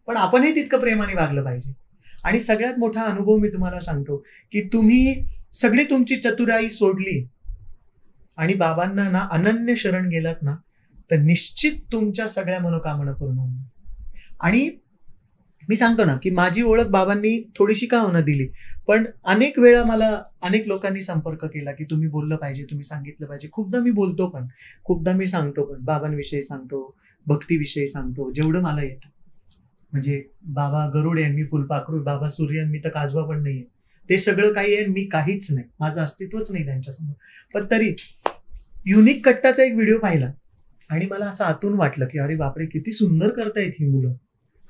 पण आपणही तितकं प्रेमाने वागलं पाहिजे. आणि सगळ्यात मोठा अनुभव मी तुम्हाला सांगतो की तुम्ही सगळी तुमची चतुराई सोडली आणि बाबांना ना अनन्य शरण गेलात ना, तर निश्चित तुमच्या सगळ्या मनोकामना पूर्ण होणार. आणि मी सांगतो ना की माझी ओळख बाबांनी थोडीशी का होणं दिली, पण अनेक वेळा मला अनेक लोकांनी संपर्क केला की तुम्ही बोललं पाहिजे, तुम्ही सांगितलं पाहिजे. खूपदा मी बोलतो पण, खूपदा मी सांगतो पण, बाबांविषयी सांगतो, भक्तीविषयी सांगतो, जेवढं मला येतं. म्हणजे बाबा गरुड आहे, मी फुलपाखरू, बाबा सूर्य, मी तर काजवा पण नाहीये. ते सगळं काही आहे, मी काहीच नाही, माझं अस्तित्वच नाही त्यांच्यासमोर. पण तरी युनिक कट्टाचा एक व्हिडिओ पाहिला आणि मला असं आतून वाटलं की अरे बापरे, किती सुंदर करतायत ही मुलं,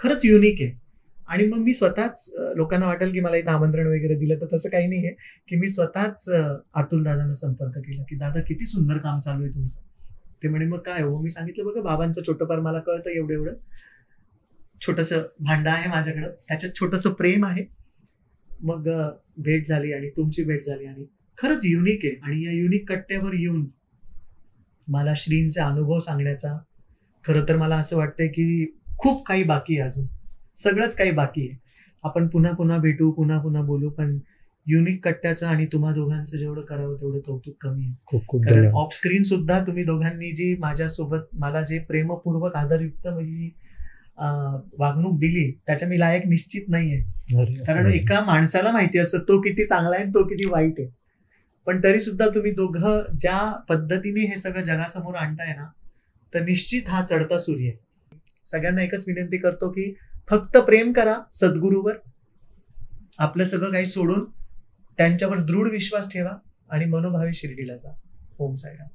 खरंच युनिक आहे. आणि मग मी स्वतःच, लोकांना वाटेल की मला इथं आमंत्रण वगैरे दिलं, तर तसं काही नाहीये, की मी स्वतःच अतुल दादांना संपर्क केला की दादा किती सुंदर काम चालू आहे तुमचं. ते म्हणे मग काय हो. मी सांगितलं बघा बाबांचं छोटंफार मला कळतं, एवढं छोटंसं भांडं आहे माझ्याकडं, त्याच्यात छोटंसं प्रेम आहे. मग भेट झाली आणि तुमची भेट झाली आणि खरंच युनिक आहे. आणि या युनिक कट्ट्यावर येऊन मला श्रींचे अनुभव सांगण्याचा, खरं तर मला असं वाटतंय की खूप काही बाकी आहे, अजून सगळंच काही बाकी आहे. आपण पुन्हा पुन्हा भेटू, पुन्हा पुन्हा बोलू, पण युनिक कट्ट्याचं आणि तुम्हा दोघांचं जेवढं करावं तेवढं कौतुक कमी आहे. खूप खूप कारण धन्यवाद. ऑफ स्क्रीन सुद्धा तुम्ही दोघांनी जी माझ्यासोबत मला जे प्रेमपूर्वक आदरयुक्त म्हणजे वागणूक दिली त्याच्या मी लायक निश्चित नाहीये. कारण एका माणसाला माहिती असतं तो किती चांगला आहे तो किती वाईट आहे. पण तरी सुद्धा तुम्ही दोघं ज्या पद्धतीने हे सगळं जगासमोर आणताय ना, तर निश्चित हा चढता सूर्य आहे. सगळ्यांना एकच विनंती करतो की फक्त प्रेम करा सद्गुरूवर, आपलं सगळं काही सोडून त्यांच्यावर दृढ विश्वास ठेवा आणि मनोभावे शिर्डीला जा. ओम साईराम.